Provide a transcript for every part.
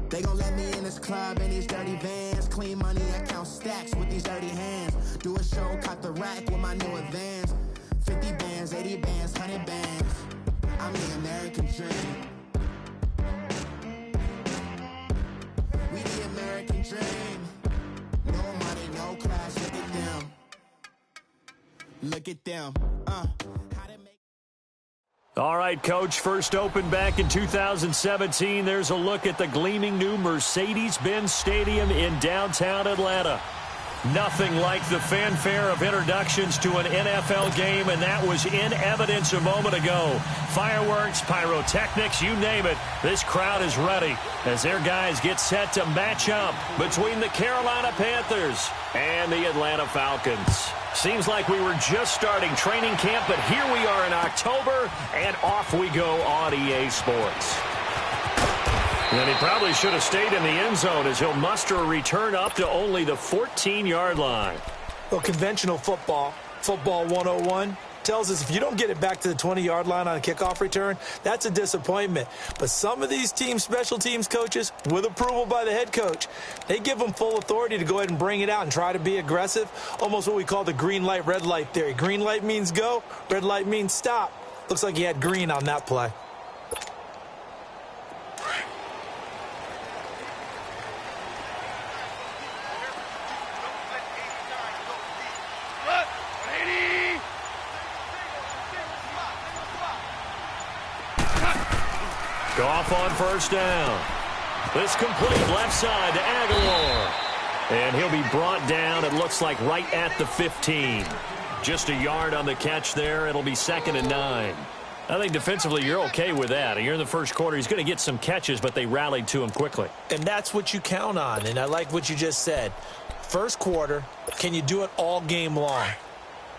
They gon' let me in this club in these dirty vans. Clean money, I count stacks with these dirty hands. Do a show, cut the rack with my new advance. 50 bands, 80 bands, 100 bands. I'm the American dream. We the American dream. No money, no class, look at them. Look at them, All right, Coach, first opened back in 2017. There's a look at the gleaming new Mercedes-Benz Stadium in downtown Atlanta. Nothing like the fanfare of introductions to an NFL game, and that was in evidence a moment ago. Fireworks, pyrotechnics, you name it. This crowd is ready as their guys get set to match up between the Carolina Panthers and the Atlanta Falcons. Seems like we were just starting training camp, but here we are in October, and off we go on EA Sports. And he probably should have stayed in the end zone as he'll muster a return up to only the 14-yard line. Well, conventional football 101, tells us if you don't get it back to the 20-yard line on a kickoff return, that's a disappointment. But some of these teams, special teams coaches, with approval by the head coach, they give them full authority to go ahead and bring it out and try to be aggressive, almost what we call the green light, red light theory. Green light means go, red light means stop. Looks like he had green on that play. Goff on first down. This complete left side to Aguilar. And he'll be brought down, it looks like, right at the 15. Just a yard on the catch there. It'll be 2nd and 9. I think defensively you're okay with that. You're in the first quarter. He's going to get some catches, but they rallied to him quickly. And that's what you count on, and I like what you just said. First quarter, can you do it all game long?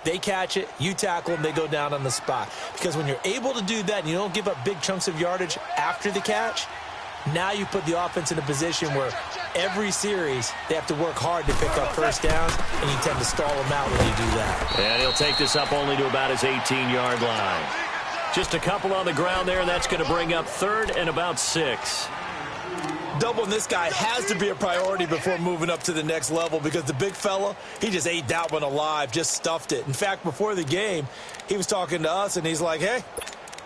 They catch it, you tackle them, they go down on the spot. Because when you're able to do that and you don't give up big chunks of yardage after the catch, now you put the offense in a position where every series they have to work hard to pick up first downs, and you tend to stall them out when you do that. And he'll take this up only to about his 18-yard line. Just a couple on the ground there, and that's going to bring up 3rd and about 6. Doubling this guy has to be a priority before moving up to the next level because the big fella, he just ate that one alive, just stuffed it. In fact, before the game, he was talking to us, and he's like, hey,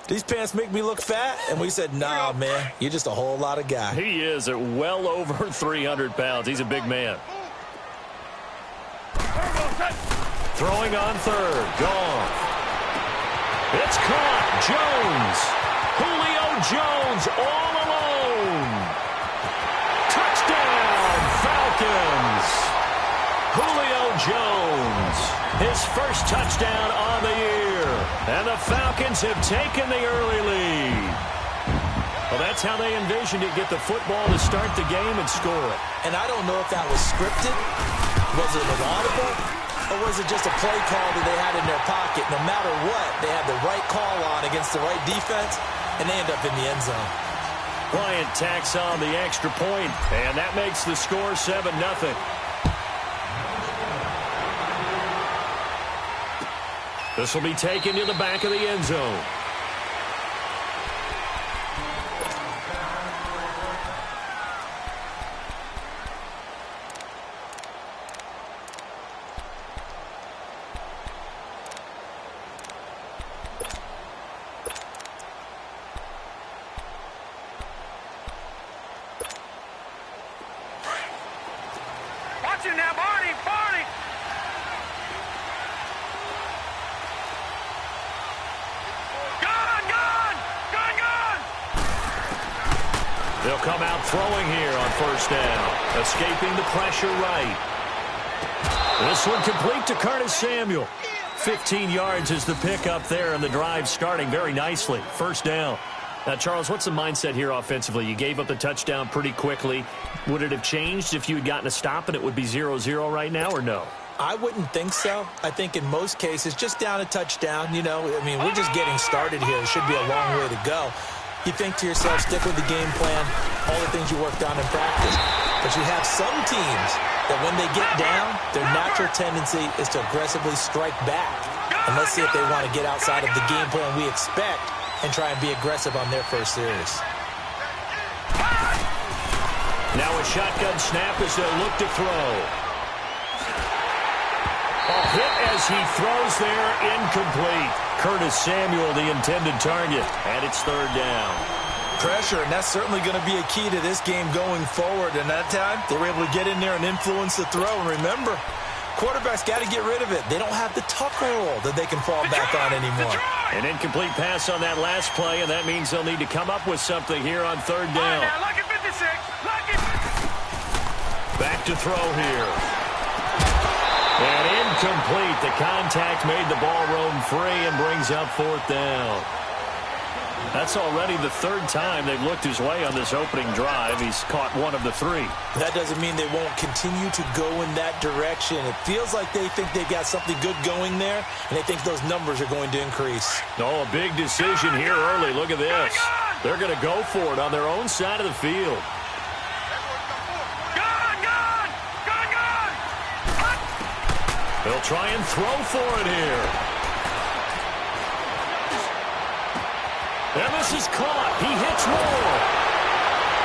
these pants make me look fat? And we said, nah, man, you're just a whole lot of guy. He is at well over 300 pounds. He's a big man. Throwing on 3rd. Goff. It's caught. Jones. Julio Jones all alone. Touchdown, Falcons. Julio Jones, his first touchdown on the year. And the Falcons have taken the early lead. Well, that's how they envisioned it, get the football to start the game and score it. And I don't know if that was scripted, was it an audible, or was it just a play call that they had in their pocket? No matter what, they had the right call on against the right defense, and they end up in the end zone. Bryant tacks on the extra point, and that makes the score 7-0. This will be taken to the back of the end zone. They'll come out throwing here on first down. Escaping the pressure right. This one complete to Curtis Samuel. 15 yards is the pickup there, and the drive starting very nicely. First down. Now, Charles, what's the mindset here offensively? You gave up the touchdown pretty quickly. Would it have changed if you had gotten a stop and it would be 0-0 right now, or no? I wouldn't think so. I think in most cases, just down a touchdown, we're just getting started here. It should be a long way to go. You think to yourself, stick with the game plan, all the things you worked on in practice. But you have some teams that when they get down, their natural tendency is to aggressively strike back. And let's see if they want to get outside of the game plan we expect and try and be aggressive on their first series. Now a shotgun snap as they'll look to throw. A hit as he throws there, incomplete. Curtis Samuel, the intended target, and it's third down. Pressure, and that's certainly going to be a key to this game going forward. And that time, they were able to get in there and influence the throw. And remember, quarterbacks got to get rid of it. They don't have the tucker roll that they can fall back on anymore. An incomplete pass on that last play, and that means they'll need to come up with something here on third down. Back to throw here. And incomplete. The contact made the ball roam free and brings up fourth down. That's already the third time they've looked his way on this opening drive. He's caught one of the three. That doesn't mean they won't continue to go in that direction. It feels like they think they've got something good going there, and they think those numbers are going to increase. Oh, a big decision here early. Look at this. They're going to go for it on their own side of the field. They'll try and throw for it here. And this is caught. He hits more.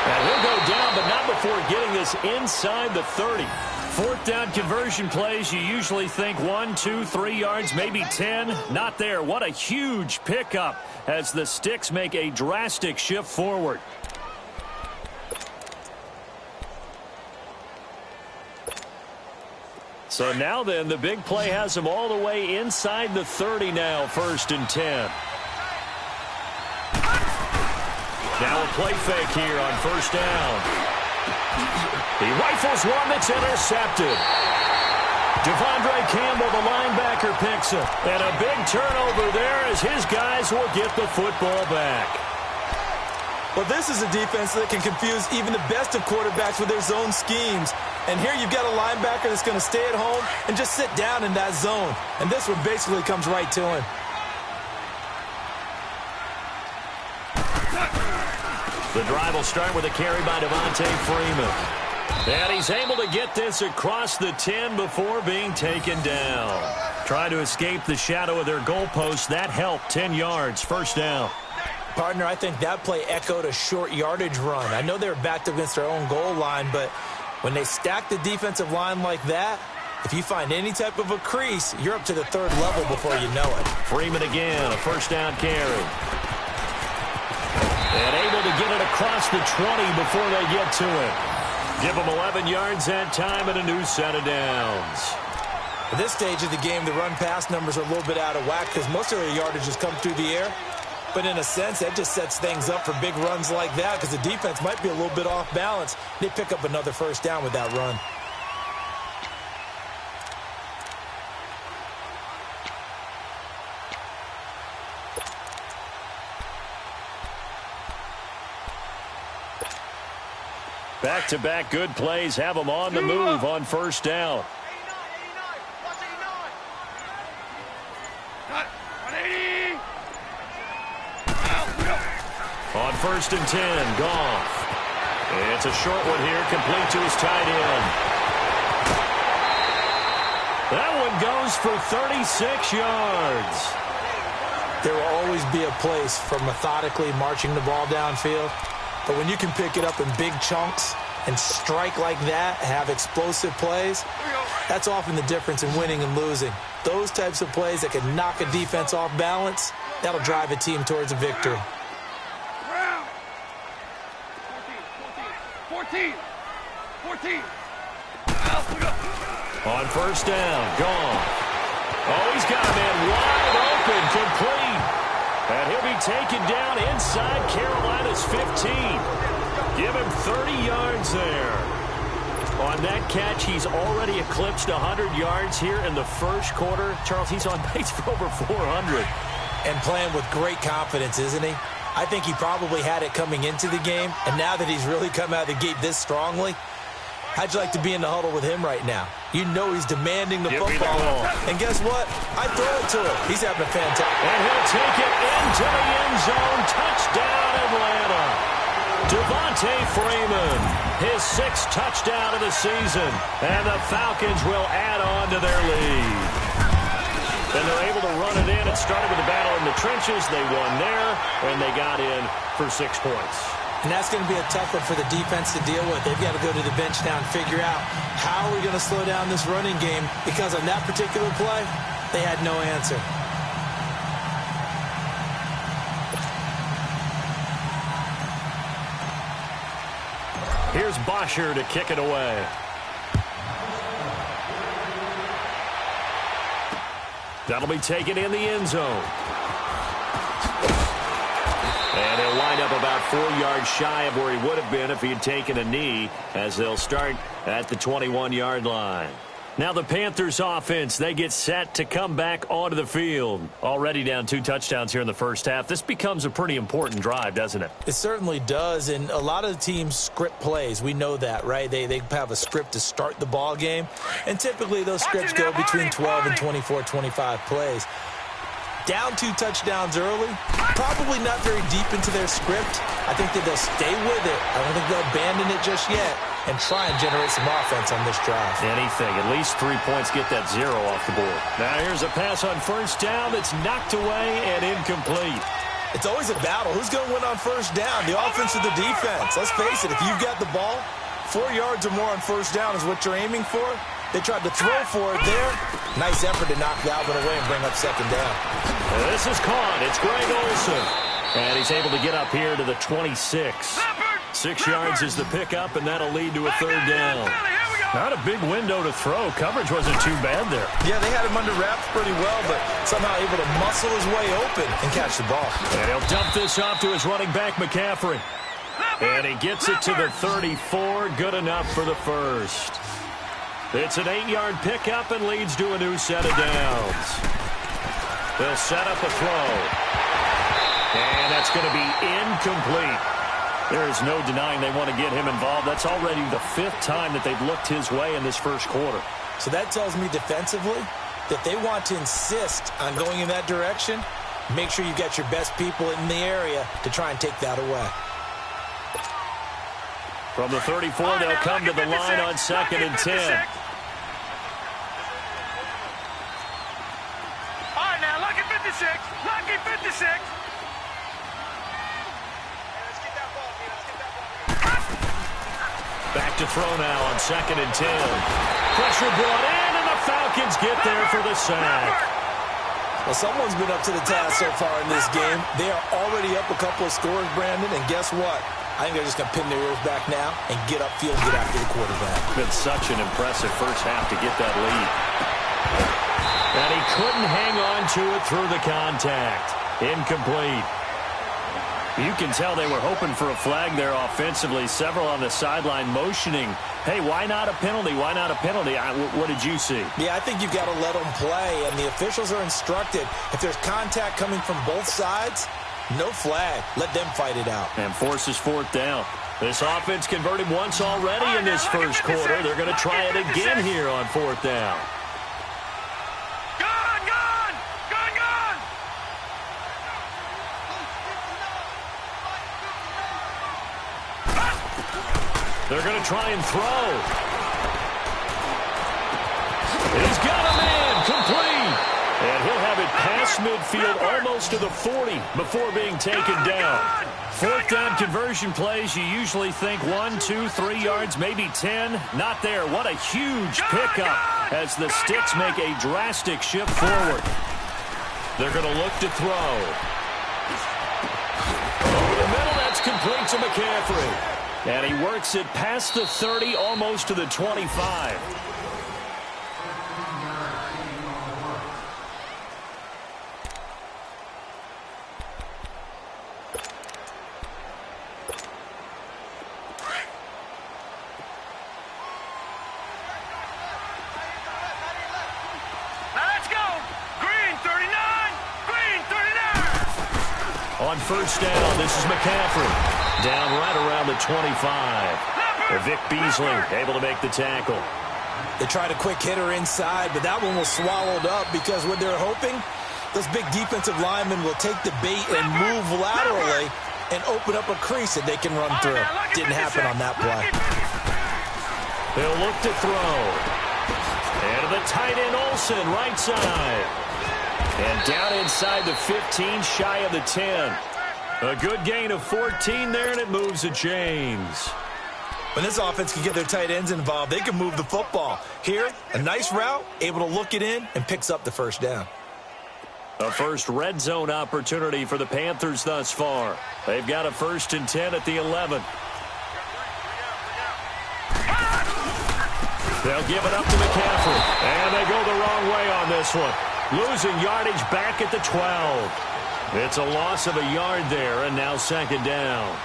And he'll go down, but not before getting this inside the 30. Fourth down conversion plays, you usually think 1, 2, 3 yards, maybe 10. Not there. What a huge pickup as the Sticks make a drastic shift forward. So now then, the big play has them all the way inside the 30 now, 1st and 10. Now a play fake here on 1st down. He rifles one that's intercepted. Devondre Campbell, the linebacker, picks it. And a big turnover there as his guys will get the football back. Well, this is a defense that can confuse even the best of quarterbacks with their zone schemes. And here you've got a linebacker that's going to stay at home and just sit down in that zone. And this one basically comes right to him. The drive will start with a carry by Devontae Freeman. And he's able to get this across the 10 before being taken down. Trying to escape the shadow of their goalpost. That helped. 10 yards, 1st down. Partner, I think that play echoed a short yardage run. I know they're backed against their own goal line, but when they stack the defensive line like that, if you find any type of a crease, you're up to the 3rd level before you know it. Freeman again, a 1st down carry. And able to get it across the 20 before they get to it. Give them 11 yards that time and a new set of downs. At this stage of the game, the run-pass numbers are a little bit out of whack because most of their yardage has come through the air. But in a sense, that just sets things up for big runs like that because the defense might be a little bit off balance. They pick up another 1st down with that run. Back-to-back good plays have them on the move on 1st down. On 1st and 10, Goff. It's a short one here, complete to his tight end. That one goes for 36 yards. There will always be a place for methodically marching the ball downfield. But when you can pick it up in big chunks and strike like that, have explosive plays, that's often the difference in winning and losing. Those types of plays that can knock a defense off balance, that'll drive a team towards a victory. 14. On 1st down, Goff. Oh, he's got a man wide open, complete. And he'll be taken down inside Carolina's 15. Give him 30 yards there. On that catch, he's already eclipsed 100 yards here in the 1st quarter. Charles, he's on pace for over 400. And playing with great confidence, isn't he? I think he probably had it coming into the game, and now that he's really come out of the gate this strongly, how'd you like to be in the huddle with him right now? You know he's demanding the football. And guess what? I throw it to him. He's having a fantastic. And he'll take it into the end zone. Touchdown, Atlanta. Devontae Freeman, his 6th touchdown of the season. And the Falcons will add on to their lead. And they're able to run it in. It started with a battle in the trenches. They won there, and they got in for 6 points. And that's going to be a tough one for the defense to deal with. They've got to go to the bench now and figure out how are we going to slow down this running game, because on that particular play, they had no answer. Here's Bosher to kick it away. That'll be taken in the end zone. And he'll wind up about 4 yards shy of where he would have been if he had taken a knee, as they'll start at the 21-yard line. Now the Panthers offense, they get set to come back onto the field. Already down 2 touchdowns here in the first half. This becomes a pretty important drive, doesn't it? It certainly does, and a lot of the teams script plays. We know that, right? They have a script to start the ball game, and typically those scripts go between 12 and 24, 25 plays. Down 2 touchdowns early, probably not very deep into their script. I think that they'll stay with it. I don't think they'll abandon it just yet and try and generate some offense on this drive. Anything. At least 3 points, get that 0 off the board. Now here's a pass on first down that's knocked away and incomplete. It's always a battle. Who's going to win on first down, the offense or the defense? Let's face it, if you've got the ball, 4 yards or more on first down is what you're aiming for. They tried to throw for it there. Nice effort to knock that one away and bring up second down. This is caught. It's Greg Olsen. And he's able to get up here to the 26. 6 yards is the pickup, and that'll lead to a third down. Not a big window to throw. Coverage wasn't too bad there. Yeah, they had him under wraps pretty well, but somehow able to muscle his way open and catch the ball. And he'll dump this off to his running back, McCaffrey. And he gets it to the 34. Good enough for the first. It's an 8-yard pickup and leads to a new set of downs. They'll set up a throw. And that's going to be incomplete. There is no denying they want to get him involved. That's already the 5th time that they've looked his way in this first quarter. So that tells me defensively that they want to insist on going in that direction. Make sure you got your best people in the area to try and take that away. From the 34, they'll come to the line on 2nd and 10. All right, now, lucky 56. Lucky 56. Back to throw now on 2nd and 10. Pressure brought in, and the Falcons get there for the sack. Well, someone's been up to the task so far in this game. They are already up a couple of scores, Brandon, and guess what? I think they're just going to pin their ears back now and get upfield and get after the quarterback. Been such an impressive first half to get that lead. And he couldn't hang on to it through the contact. Incomplete. You can tell they were hoping for a flag there offensively. Several on the sideline motioning, hey, why not a penalty? Why not a penalty? What did you see? Yeah, I think you've got to let them play, and the officials are instructed. If there's contact coming from both sides, no flag. Let them fight it out. And forces 4th down. This offense converted once already in this first quarter. They're going to try it again here on 4th down. They're going to try and throw. He's got a man complete. And he'll have it past midfield almost to the 40 before being taken down. 4th down conversion plays, you usually think 1, 2, 3 yards, maybe 10. Not there. What a huge pickup as the Sticks make a drastic shift forward. They're going to look to throw. Over the middle, that's complete to McCaffrey. And he works it past the 30, almost to the 25. Let's go. Green 39. Green 39. On first down, this is McCaffrey. Down right around the 25. Vic Beasley able to make the tackle. They tried a quick hitter inside, but that one was swallowed up because what they're hoping, those big defensive linemen will take the bait and move laterally and open up a crease that they can run through. Didn't happen on that play. They'll look to throw. And the tight end Olsen, right side. And down inside the 15, shy of the 10. A good gain of 14 there, and it moves the chains. When this offense can get their tight ends involved, they can move the football. Here, a nice route, able to look it in, and picks up the first down. A first red zone opportunity for the Panthers thus far. They've got a 1st and 10 at the 11. They'll give it up to McCaffrey. And they go the wrong way on this one. Losing yardage back at the 12. It's a loss of a yard there, and now 2nd down.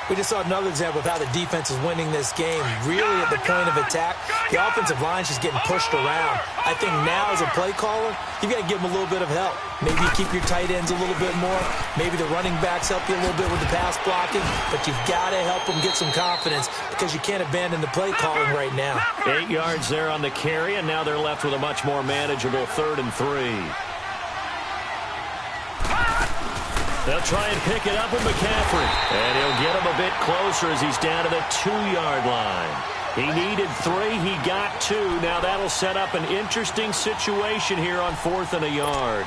We just saw another example of how the defense is winning this game. Really at the point of attack, the offensive line's just getting pushed around. I think now as a play caller, you've got to give them a little bit of help. Maybe you keep your tight ends a little bit more. Maybe the running backs help you a little bit with the pass blocking. But you've got to help them get some confidence because you can't abandon the play calling right now. 8 yards there on the carry, and now they're left with a much more manageable 3rd and 3. They'll try and pick it up with McCaffrey. And he'll get him a bit closer as he's down to the 2-yard line. He needed 3. He got 2. Now that'll set up an interesting situation here on 4th and a yard.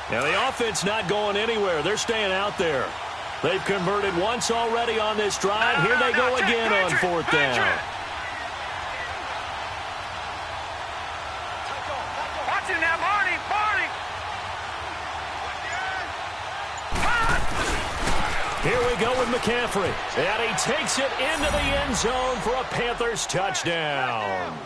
Now the offense not going anywhere. They're staying out there. They've converted once already on this drive. Here they go again on 4th down. Watch him now, Barney. Here we go with McCaffrey. And he takes it into the end zone for a Panthers touchdown.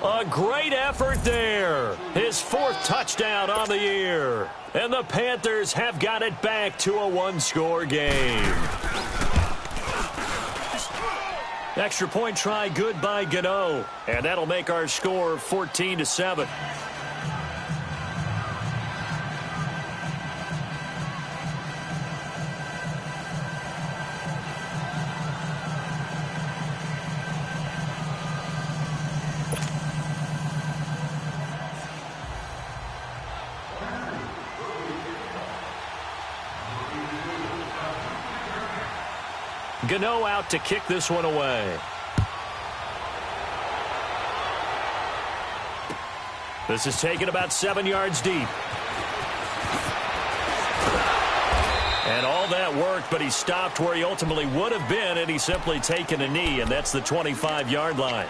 A great effort there. His 4th touchdown on the year. And the Panthers have got it back to a 1-score game. Extra point try good by Gano. And that'll make our score 14-7. Gano out to kick this one away. This is taken about 7 yards deep. And all that worked, but he stopped where he ultimately would have been, and he's simply taken a knee, and that's the 25-yard line.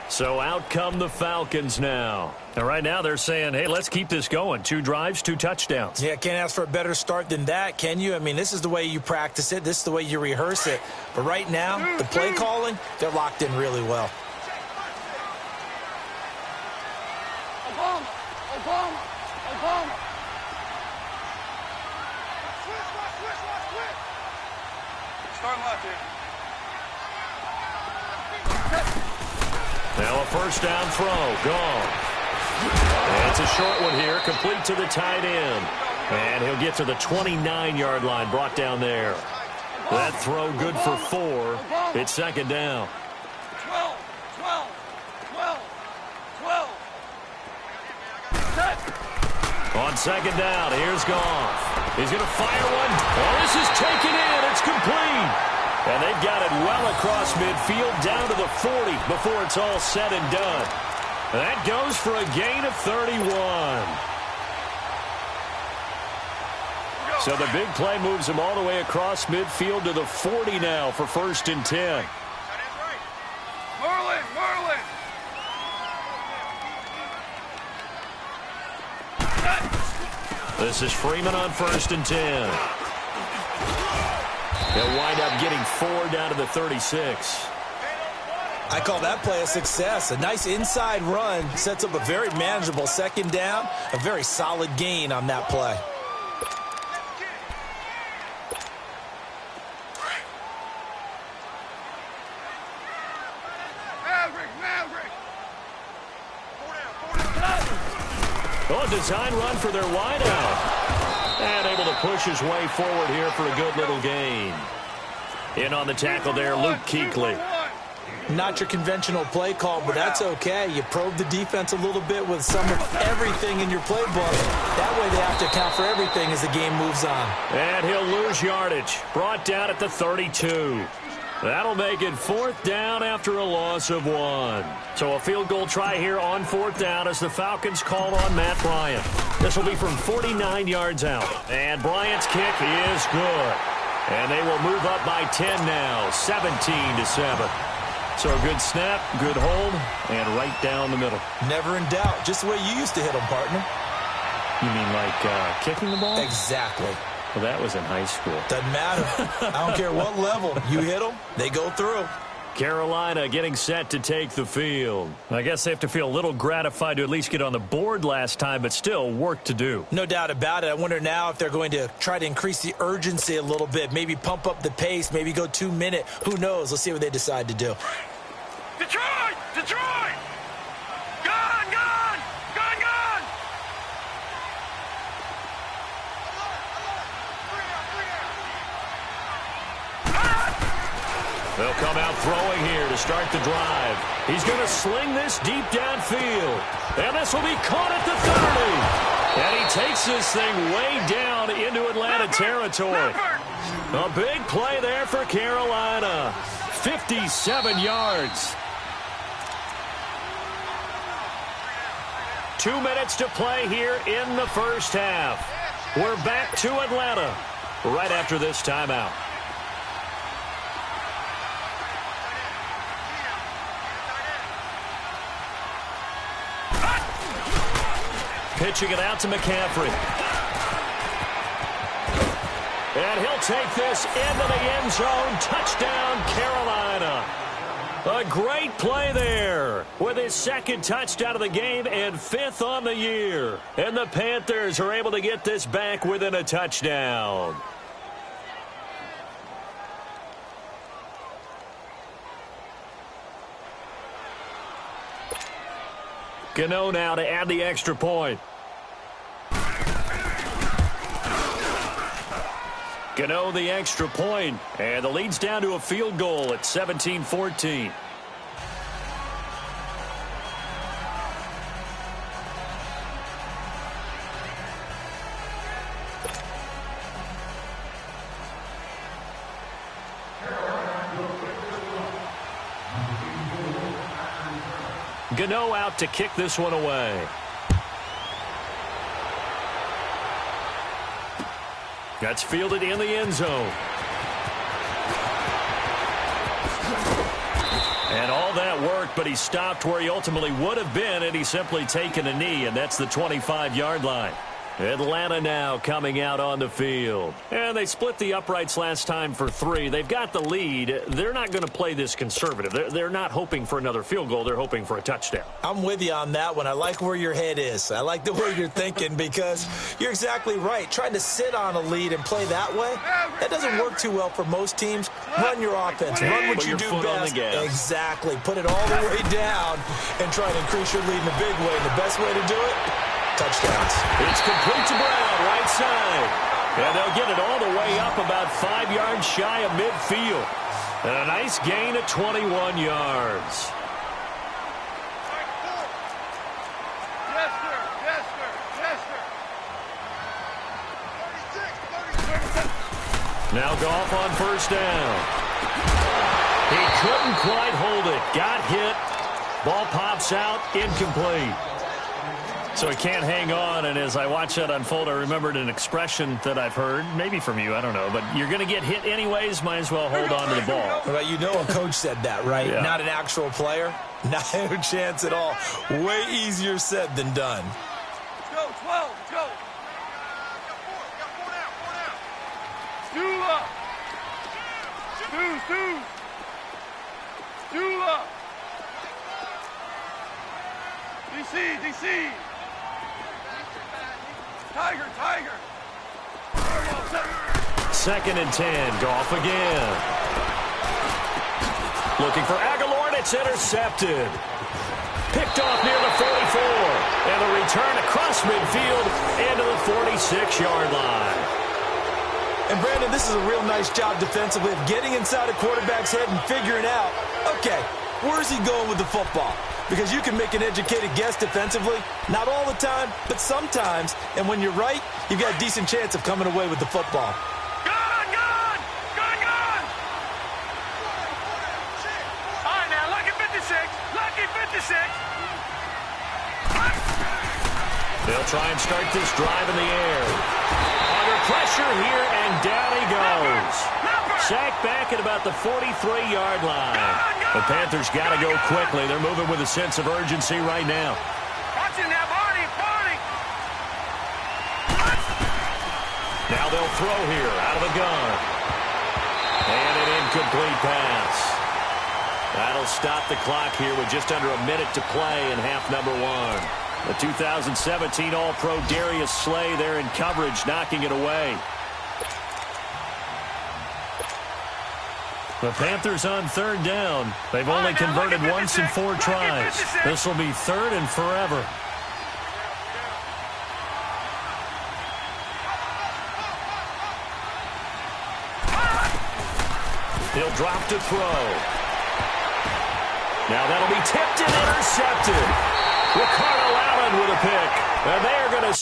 So out come the Falcons now. And right now they're saying, hey, let's keep this going. 2 drives, 2 touchdowns. Yeah, can't ask for a better start than that, can you? I mean, this is the way you practice it. This is the way you rehearse it. But right now, the play calling, they're locked in really well. Oklahoma. Start left here. Now a 1st down throw, gone. And it's a short one here, complete to the tight end. And he'll get to the 29-yard line, brought down there. That throw good for 4. It's 2nd down. 12. On 2nd down, here's Goff. He's going to fire one. Oh, this is taken in. It's complete. And they've got it well across midfield down to the 40 before it's all said and done. That goes for a gain of 31. So the big play moves him all the way across midfield to the 40 now for 1st and 10. Merlin. This is Freeman on 1st and 10. He'll wind up getting 4 down to the 36. I call that play a success. A nice inside run sets up a very manageable 2nd down. A very solid gain on that play. Oh, design run for their wideout. And able to push his way forward here for a good little gain. In on the tackle there, Luke Kuechly. Not your conventional play call, but that's okay. You probe the defense a little bit with some of everything in your playbook. That way they have to account for everything as the game moves on. And he'll lose yardage. Brought down at the 32. That'll make it 4th down after a loss of 1. So a field goal try here on 4th down as the Falcons call on Matt Bryant. This will be from 49 yards out. And Bryant's kick is good. And they will move up by 10 now, 17-7. So a good snap, good hold, and right down the middle. Never in doubt. Just the way you used to hit them, partner. You mean like kicking the ball? Exactly. Well, that was in high school. Doesn't matter. I don't care what level. You hit them, they go through. Carolina getting set to take the field. I guess they have to feel a little gratified to at least get on the board last time, but still work to do. No doubt about it. I wonder now if they're going to try to increase the urgency a little bit, maybe pump up the pace, maybe go 2-minute. Who knows? Let's see what they decide to do. Detroit! Detroit! Gone! Gone! Gone! Gone! They'll come out throwing here to start the drive. He's going to sling this deep downfield. And this will be caught at the 30. And he takes this thing way down into Atlanta territory. A big play there for Carolina. 57 yards. 2 minutes to play here in the first half. We're back to Atlanta right after this timeout. Pitching it out to McCaffrey. And he'll take this into the end zone. Touchdown, Carolina. A great play there with his 2nd touchdown of the game and 5th on the year. And the Panthers are able to get this back within a touchdown. Gano now to add the extra point. Gano the extra point, and the lead's down to a field goal at 17-14. Gano out to kick this one away. That's fielded in the end zone. And all that worked, but he stopped where he ultimately would have been had he simply taken a knee, and that's the 25-yard line. Atlanta now coming out on the field. And they split the uprights last time for 3. They've got the lead. They're not going to play this conservative. They're not hoping for another field goal. They're hoping for a touchdown. I'm with you on that one. I like where your head is. I like the way you're thinking because you're exactly right. Trying to sit on a lead and play that way, that doesn't work too well for most teams. Run your offense. Run what you do best. Exactly. Put it all the way down and try to increase your lead in a big way. And the best way to do it, touchdowns. It's complete to Brown, right side. And they'll get it all the way up about 5 yards shy of midfield. And a nice gain of 21 yards. Yes, sir. Yes, sir. Yes, sir. Now Goff on 1st down. He couldn't quite hold it. Got hit. Ball pops out. Incomplete. So he can't hang on, and as I watch that unfold, I remembered an expression that I've heard, maybe from you, I don't know, but you're going to get hit anyways, might as well hold on to the ball. Well, you know a coach said that, right? Yeah. Not an actual player. Not a chance at all. Way easier said than done. Let's go, 12, let's go. Stula. Stu. Stula. DC. Tiger. 2nd and 10. Goff again. Looking for Aguilar, and it's intercepted. Picked off near the 44. And the return across midfield into the 46-yard line. And, Brandon, this is a real nice job defensively of getting inside a quarterback's head and figuring out, okay, Where's he going with the football? Because you can make an educated guess defensively. Not all the time, but sometimes. And when you're right, you've got a decent chance of coming away with the football. Gone! Gone! Gone! Gone! All right, now, lucky 56. Lucky 56. They'll try and start this drive in the air. Under pressure here, and down he goes. Sacked back at about the 43-yard line. The Panthers got to go quickly. They're moving with a sense of urgency right now. Watch it now, Barney, Barney. Now they'll throw here out of the gun. And an incomplete pass. That'll stop the clock here with just under a minute to play in half number one. The 2017 All-Pro Darius Slay there in coverage, knocking it away. The Panthers on third down. They've only converted once in 4 tries. This will be third and forever. He'll drop to throw. Now that'll be tipped and intercepted. Ricardo Allen with a pick. And they're going to...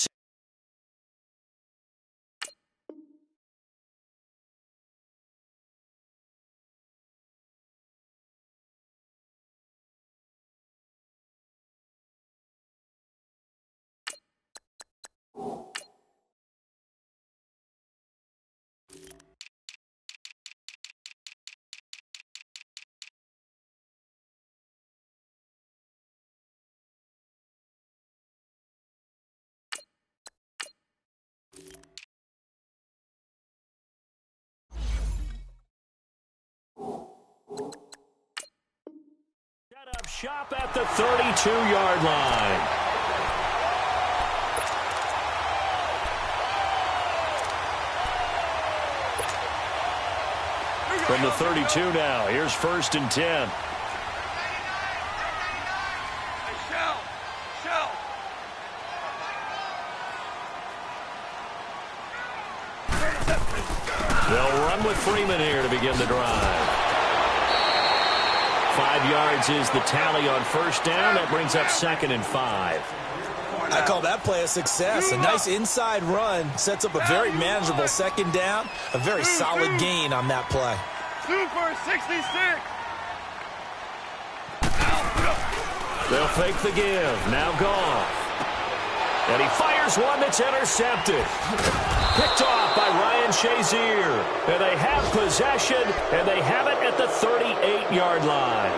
Set up shop at the 32-yard line. From the 32 now, here's 1st and 10. They'll run with Freeman here to begin the drive. 5 yards is the tally on first down. That brings up 2nd and 5. I call that play a success. A nice inside run sets up a very manageable 2nd down. A very solid gain on that play. Super 66. They'll fake the give. Now Goff. And he fires one that's intercepted. Picked off by Ryan Shazier. And they have possession, and they have it at the 38-yard line.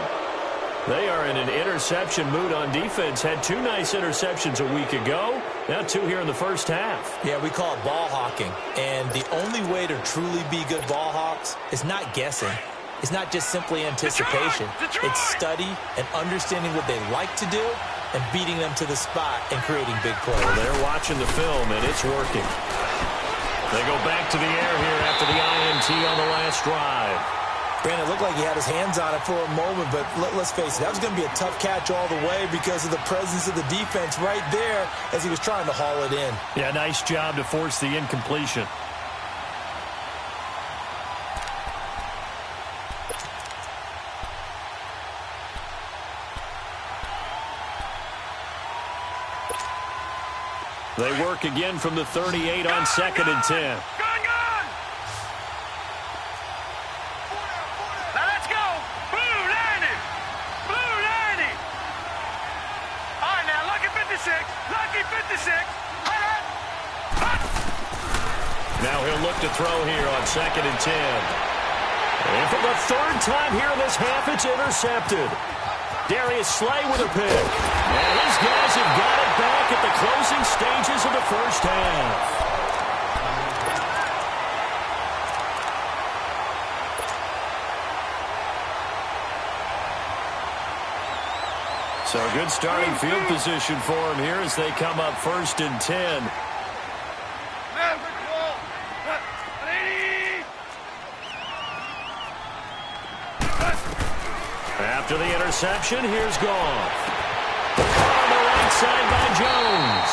They are in an interception mood on defense. Had 2 nice interceptions a week ago. Now 2 here in the first half. Yeah, we call it ball hawking. And the only way to truly be good ball hawks is not guessing. It's not just simply anticipation. It's study and understanding what they like to do and beating them to the spot and creating big plays. Well, they're watching the film, and it's working. They go back to the air here after the INT on the last drive. Brandon, it looked like he had his hands on it for a moment, but let's face it, that was going to be a tough catch all the way because of the presence of the defense right there as he was trying to haul it in. Yeah, nice job to force the incompletion. They work again from the 38 on 2nd and 10. Gone, gone! Now let's go! Blue 90! Blue 90! All right, now, lucky 56. Lucky 56. Now he'll look to throw here on 2nd and 10. And for the 3rd time here in this half, it's intercepted. Darius Slay with a pick. And his guys have got it back at the closing stages of the first half. So good starting field position for him here as they come up 1st and 10. After the interception, here's Goff. On the right side by Jones.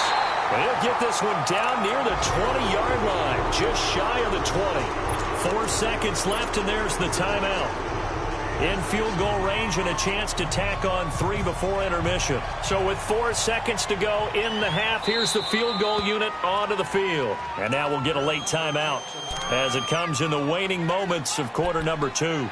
He'll get this one down near the 20-yard line, just shy of the 20. 4 seconds left, and there's the timeout. in field goal range and a chance to tack on 3 before intermission. So with 4 seconds to go in the half, here's the field goal unit onto the field. And now we'll get a late timeout as it comes in the waning moments of quarter number 2.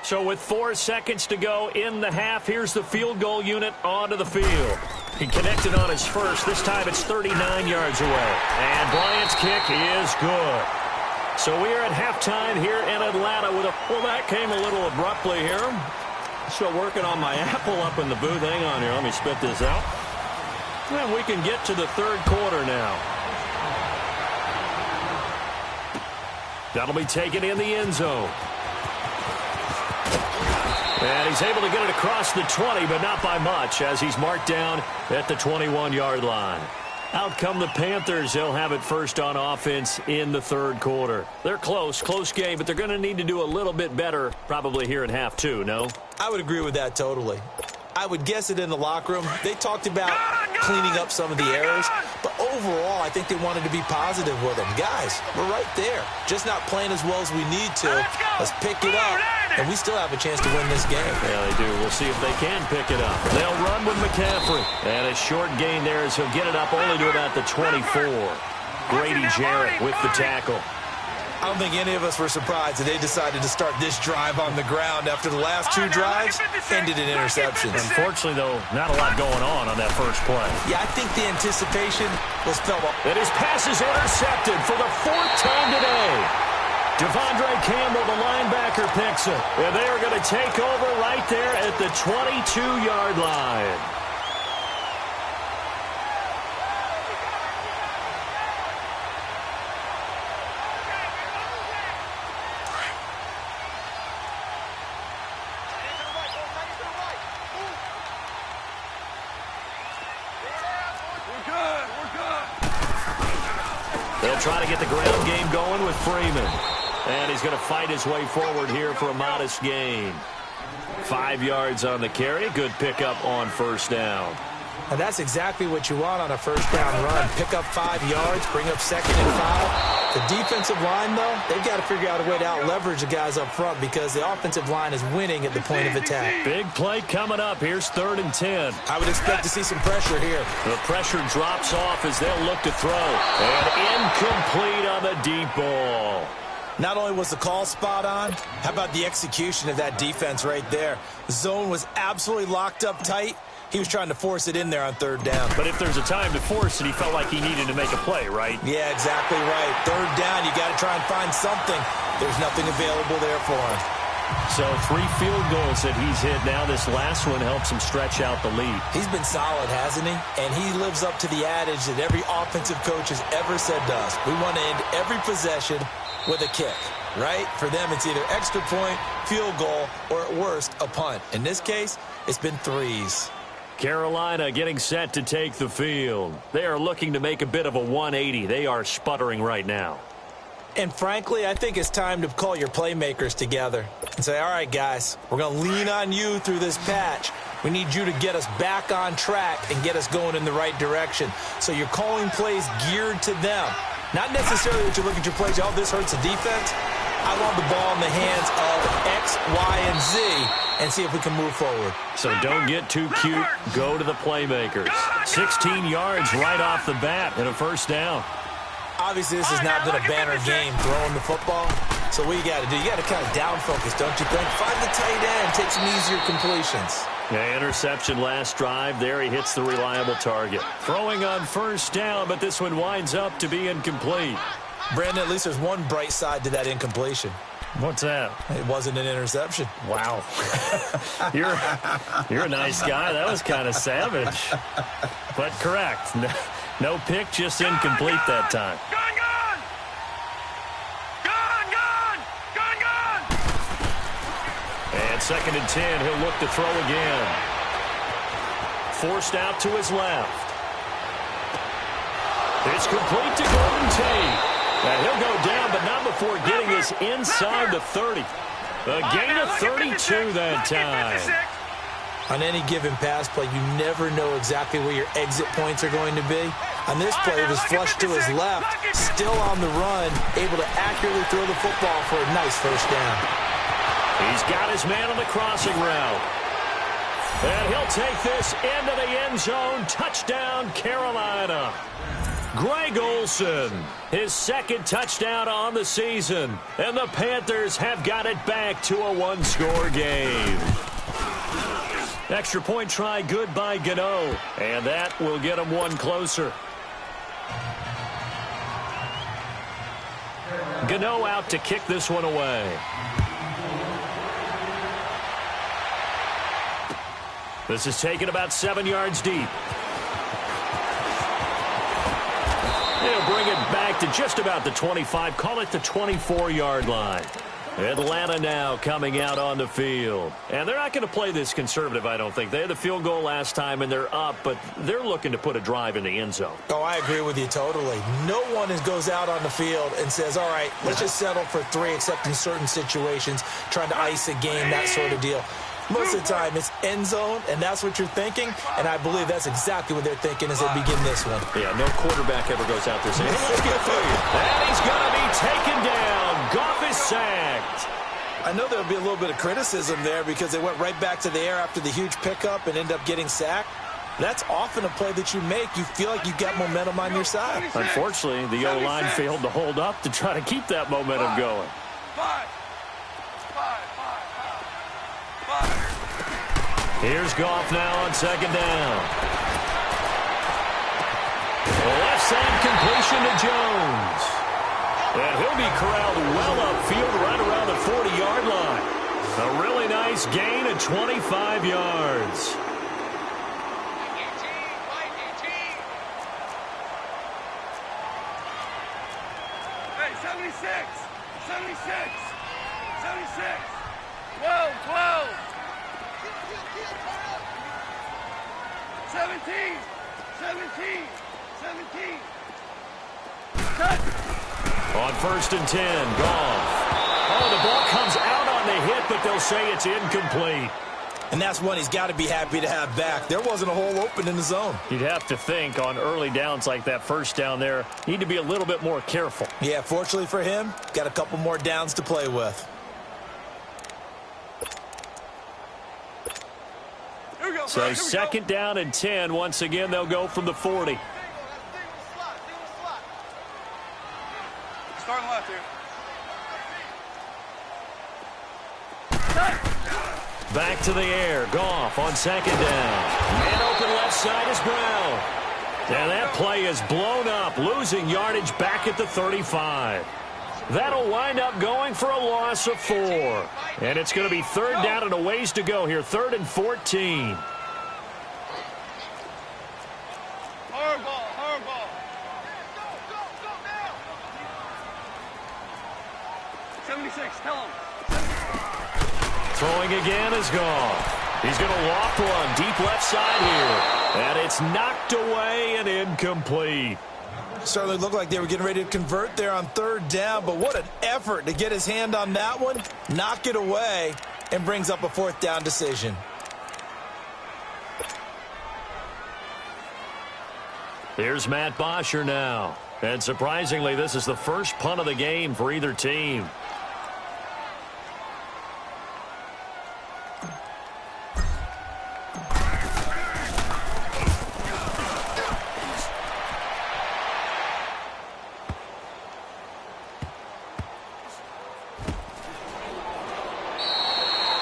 So with 4 seconds to go in the half, here's the field goal unit onto the field. He connected on his first. This time it's 39 yards away. And Bryant's kick is good. So we are at halftime here in Atlanta with a... Well, that came a little abruptly here. Still working on my apple up in the booth. Hang on here. Let me spit this out. And we can get to the third quarter now. That'll be taken in the end zone. And he's able to get it across the 20, but not by much, as he's marked down at the 21-yard line. Out come the Panthers. They'll have it first on offense in the third quarter. They're close game, but they're going to need to do a little bit better probably here in half 2, no? I would agree with that totally. I would guess it in the locker room. They talked about cleaning up some of the errors, but overall, I think they wanted to be positive with them. Guys, we're right there. Just not playing as well as we need to. Let's pick it up, and we still have a chance to win this game. Yeah, they do. We'll see if they can pick it up. They'll run with McCaffrey, and a short gain there as he'll get it up only to about the 24. Grady Jarrett with the tackle. I don't think any of us were surprised that they decided to start this drive on the ground after the last 2 drives ended in interceptions. Unfortunately, though, not a lot going on that first play. Yeah, I think the anticipation was felt. And his pass is intercepted for the 4th time today. Devondre Campbell, the linebacker, picks it. And they are going to take over right there at the 22-yard line. They'll try to get the ground game going with Freeman. And he's going to fight his way forward here for a modest gain. 5 yards on the carry. Good pickup on first down. And that's exactly what you want on a first down run. Pick up 5 yards, bring up 2nd and 5. The defensive line, though, they've got to figure out a way to out-leverage the guys up front because the offensive line is winning at the point of attack. Big play coming up. Here's 3rd and 10. I would expect to see some pressure here. The pressure drops off as they'll look to throw. And incomplete on the deep ball. Not only was the call spot on, how about the execution of that defense right there? The zone was absolutely locked up tight. He was trying to force it in there on 3rd down. But if there's a time to force it, he felt like he needed to make a play, right? Yeah, exactly right. 3rd down, you got to try and find something. There's nothing available there for him. So 3 field goals that he's hit now. This last one helps him stretch out the lead. He's been solid, hasn't he? And he lives up to the adage that every offensive coach has ever said to us. We want to end every possession with a kick, right? For them, it's either extra point, field goal, or at worst, a punt. In this case, it's been 3s. Carolina getting set to take the field. They are looking to make a bit of a 180. They are sputtering right now. And frankly, I think it's time to call your playmakers together and say, all right, guys, we're going to lean on you through this patch. We need you to get us back on track and get us going in the right direction. So you're calling plays geared to them. Not necessarily that you look at your plays, oh, this hurts the defense. I want the ball in the hands of X, Y, and Z and see if we can move forward. So don't get too cute. Go to the playmakers. 16 yards right off the bat and a first down. Obviously, this has not been a banner game throwing the football. So what you got to do, you got to kind of down focus, don't you think? Find the tight end, take some easier completions. Yeah, interception last drive. There he hits the reliable target. Throwing on first down, but this one winds up to be incomplete. Brandon, at least there's one bright side to that incompletion. What's that? It wasn't an interception. Wow. You're a nice guy. That was kind of savage. But correct. No pick, just incomplete that time. And 2nd and 10, he'll look to throw again. Forced out to his left. It's complete to Golden Tate. And he'll go down, but not before getting us inside the 30. A gain of 32 that time. On any given pass play, you never know exactly where your exit points are going to be. On this play, it was flushed to his left, still on the run, able to accurately throw the football for a nice first down. He's got his man on the crossing route. And he'll take this into the end zone. Touchdown, Carolina. Greg Olsen, his second touchdown on the season. And the Panthers have got it back to a one-score game. Extra point try good by Gano. And that will get him one closer. Gano out to kick this one away. This is taken about 7 yards deep. They'll bring it back to just about the 25. Call it the 24-yard line. Atlanta now coming out on the field. And they're not going to play this conservative, I don't think. They had the field goal last time, and they're up, but they're looking to put a drive in the end zone. Oh, I agree with you totally. No one goes out on the field and says, all right, let's just settle for 3, except in certain situations, trying to ice a game, that sort of deal. Most of the time, it's end zone, and that's what you're thinking, and I believe that's exactly what they're thinking as they begin this one. Yeah, no quarterback ever goes out there saying, hey, let's get through you. And he's going to be taken down. Goff is sacked. I know there'll be a little bit of criticism there because they went right back to the air after the huge pickup and end up getting sacked. That's often a play that you make. You feel like you've got momentum on your side. Unfortunately, the O-line failed to hold up to try to keep that momentum going. Here's Goff now on second down. Left side completion to Jones. And he'll be corralled well upfield right around the 40-yard line. A really nice gain of 25 yards. Hey, 76, 76, 76, 12, 12. 17, 17, 17. Cut. On 1st and 10, Goff. Oh, the ball comes out on the hit, but they'll say it's incomplete. And that's one he's got to be happy to have back. There wasn't a hole open in the zone. You'd have to think on early downs like that first down there, need to be a little bit more careful. Yeah, fortunately for him, got a couple more downs to play with. So second down and 10. Once again, they'll go from the 40. Starting left here. Back to the air. Goff on second down. Man open left side is Brown. And that play is blown up, losing yardage back at the 35. That'll wind up going for a loss of 4. And it's going to be third down and a ways to go here. 3rd and 14. Hard ball. 76, tell him. Throwing again is Goff. He's going to loft one deep left side here. And it's knocked away and incomplete. Certainly looked like they were getting ready to convert there on 3rd down, but what an effort to get his hand on that one, knock it away, and brings up a 4th down decision. Here's Matt Bosher now. And surprisingly, this is the first punt of the game for either team.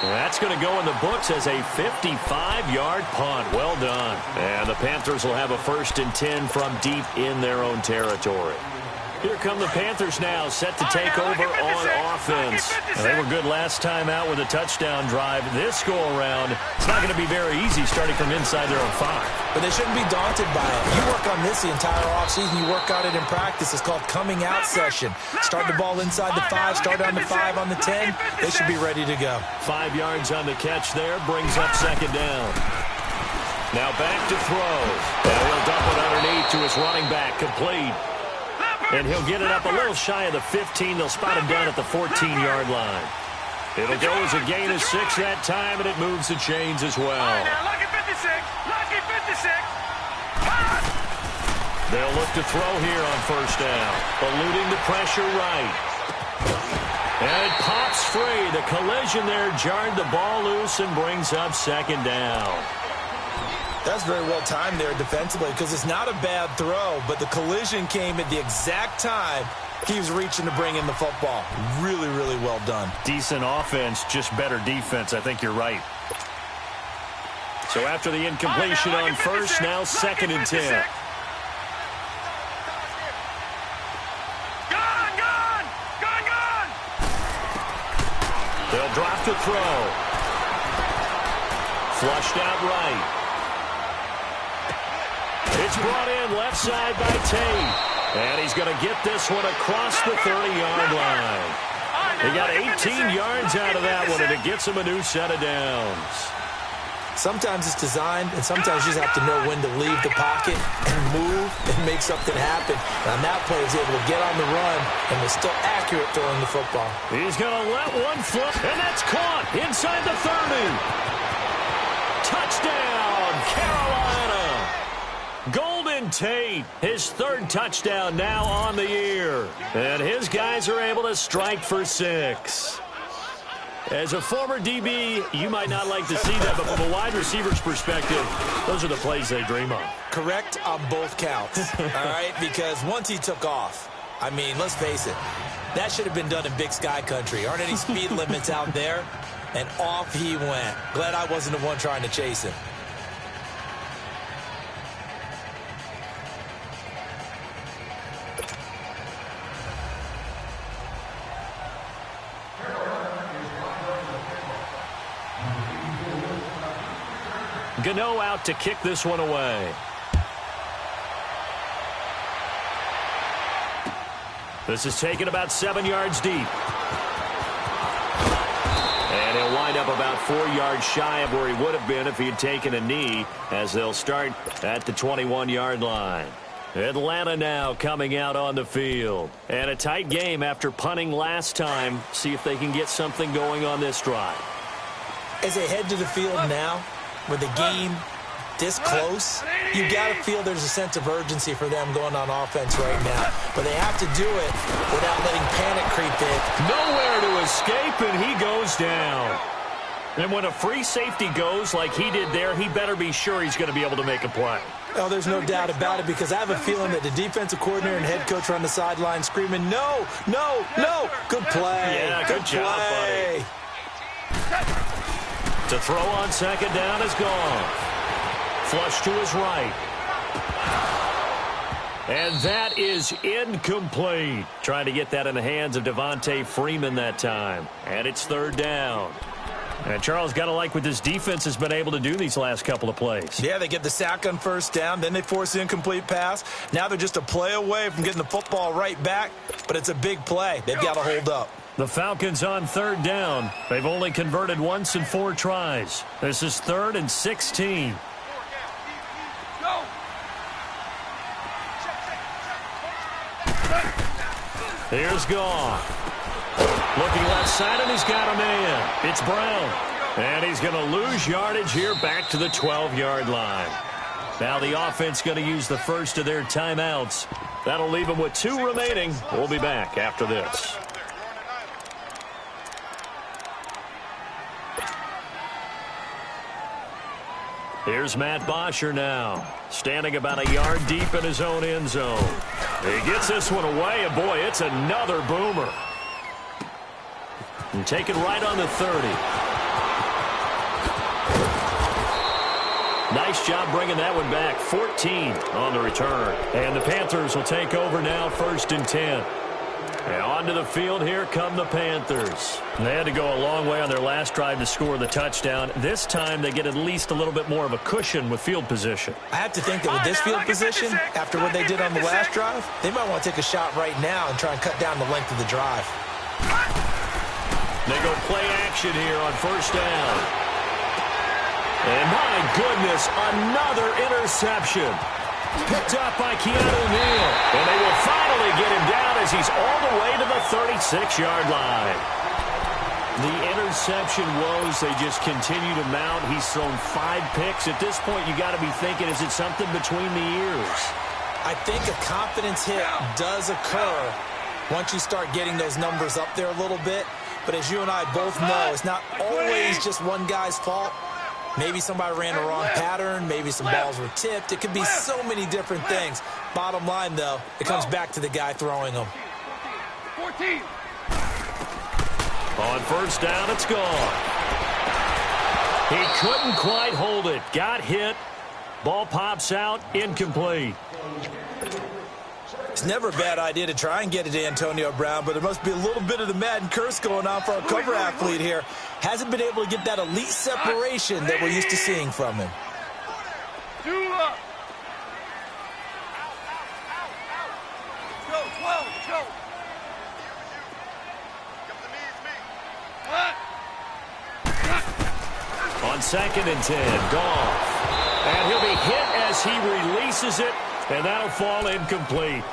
That's going to go in the books as a 55-yard punt. Well done. And the Panthers will have a 1st and 10 from deep in their own territory. Here come the Panthers now, set to take over on offense. They were good last time out with a touchdown drive. This go-around, it's not going to be very easy starting from inside their own 5. But they shouldn't be daunted by it. You work on this the entire offseason. You work on it in practice. It's called coming out session. Start the ball inside the 5, start on the 5, on the 10. They should be ready to go. 5 yards on the catch there, brings up second down. Now back to throw. And he'll dump it underneath to his running back, complete. And he'll get it up a little shy of the 15. They'll spot him down at the 14-yard line. It'll go as a gain of 6 that time, and it moves the chains as well. All right, now, lucky 56. Lucky 56. They'll look to throw here on first down. Eluding the pressure right. And it pops free. The collision there jarred the ball loose and brings up second down. That's very well timed there defensively because it's not a bad throw, but the collision came at the exact time he was reaching to bring in the football. Really, really well done. Decent offense, just better defense. I think you're right. So after the incompletion on first, now second and 10. They'll drop to throw. Flushed out right. It's brought in left side by Tate. And he's going to get this one across the 30-yard line. He got 18 yards out of that one, and it gets him a new set of downs. Sometimes it's designed, and sometimes you just have to know when to leave the pocket and move and make something happen. And on that play, he was able to get on the run and was still accurate throwing the football. He's going to let one flip, and that's caught inside the 30. Touchdown, Carolina. Golden Tate, his third touchdown now on the year. And his guys are able to strike for 6. As a former DB, you might not like to see that, but from a wide receiver's perspective, those are the plays they dream of. Correct on both counts, all right? Because once he took off, I mean, let's face it, that should have been done in Big Sky Country. Aren't any speed limits out there? And off he went. Glad I wasn't the one trying to chase him. Gano out to kick this one away. This is taken about 7 yards deep. And he'll wind up about 4 yards shy of where he would have been if he had taken a knee, as they'll start at the 21-yard line. Atlanta now coming out on the field. And a tight game after punting last time. See if they can get something going on this drive. As they head to the field now, with the game this close, you got to feel there's a sense of urgency for them going on offense right now. But they have to do it without letting panic creep in. Nowhere to escape, and he goes down. And when a free safety goes like he did there, he better be sure he's going to be able to make a play. Oh, there's no doubt about it, because I have a feeling that the defensive coordinator and head coach are on the sideline screaming, no, no, no. Good play. Yeah, good job, buddy. To throw on second down is gone. Flush to his right. And that is incomplete. Trying to get that in the hands of Devontae Freeman that time. And it's third down. And Charles, got to like what this defense has been able to do these last couple of plays. Yeah, they get the sack on first down, then they force the incomplete pass. Now they're just a play away from getting the football right back, but it's a big play. They've got to hold up. The Falcons on third down. They've only converted once in 4 tries. This is 3rd and 16. Here's Goff. Looking left side, and he's got a man. It's Brown. And he's going to lose yardage here back to the 12-yard line. Now the offense going to use the first of their timeouts. That'll leave them with 2 remaining. We'll be back after this. Here's Matt Bosher now, standing about a yard deep in his own end zone. He gets this one away, and boy, it's another boomer. And taken right on the 30. Nice job bringing that one back. 14 on the return. And the Panthers will take over now, 1st and 10. And onto the field, here come the Panthers. They had to go a long way on their last drive to score the touchdown. This time they get at least a little bit more of a cushion with field position. I have to think that with this field position, after what they did on the last drive, they might want to take a shot right now and try and cut down the length of the drive. They go play action here on first down. And my goodness, another interception. Picked up by Keanu Neal. And they will finally get him down as he's all the way to the 36-yard line. The interception woes, they just continue to mount. He's thrown 5 picks. At this point, you got to be thinking, is it something between the ears? I think a confidence hit does occur once you start getting those numbers up there a little bit. But as you and I both know, it's not always just one guy's fault. Maybe somebody ran the wrong pattern. Maybe some balls were tipped. It could be so many different things. Bottom line, though, it comes back to the guy throwing them. 14. On first down, it's gone. He couldn't quite hold it. Got hit. Ball pops out. Incomplete. It's never a bad idea to try and get it to Antonio Brown, but there must be a little bit of the Madden curse going on for our cover athlete here. Hasn't been able to get that elite separation that we're used to seeing from him. 2 up. Go, 12, go. On 2nd and 10, Goff. And he'll be hit as he releases it, and that'll fall incomplete.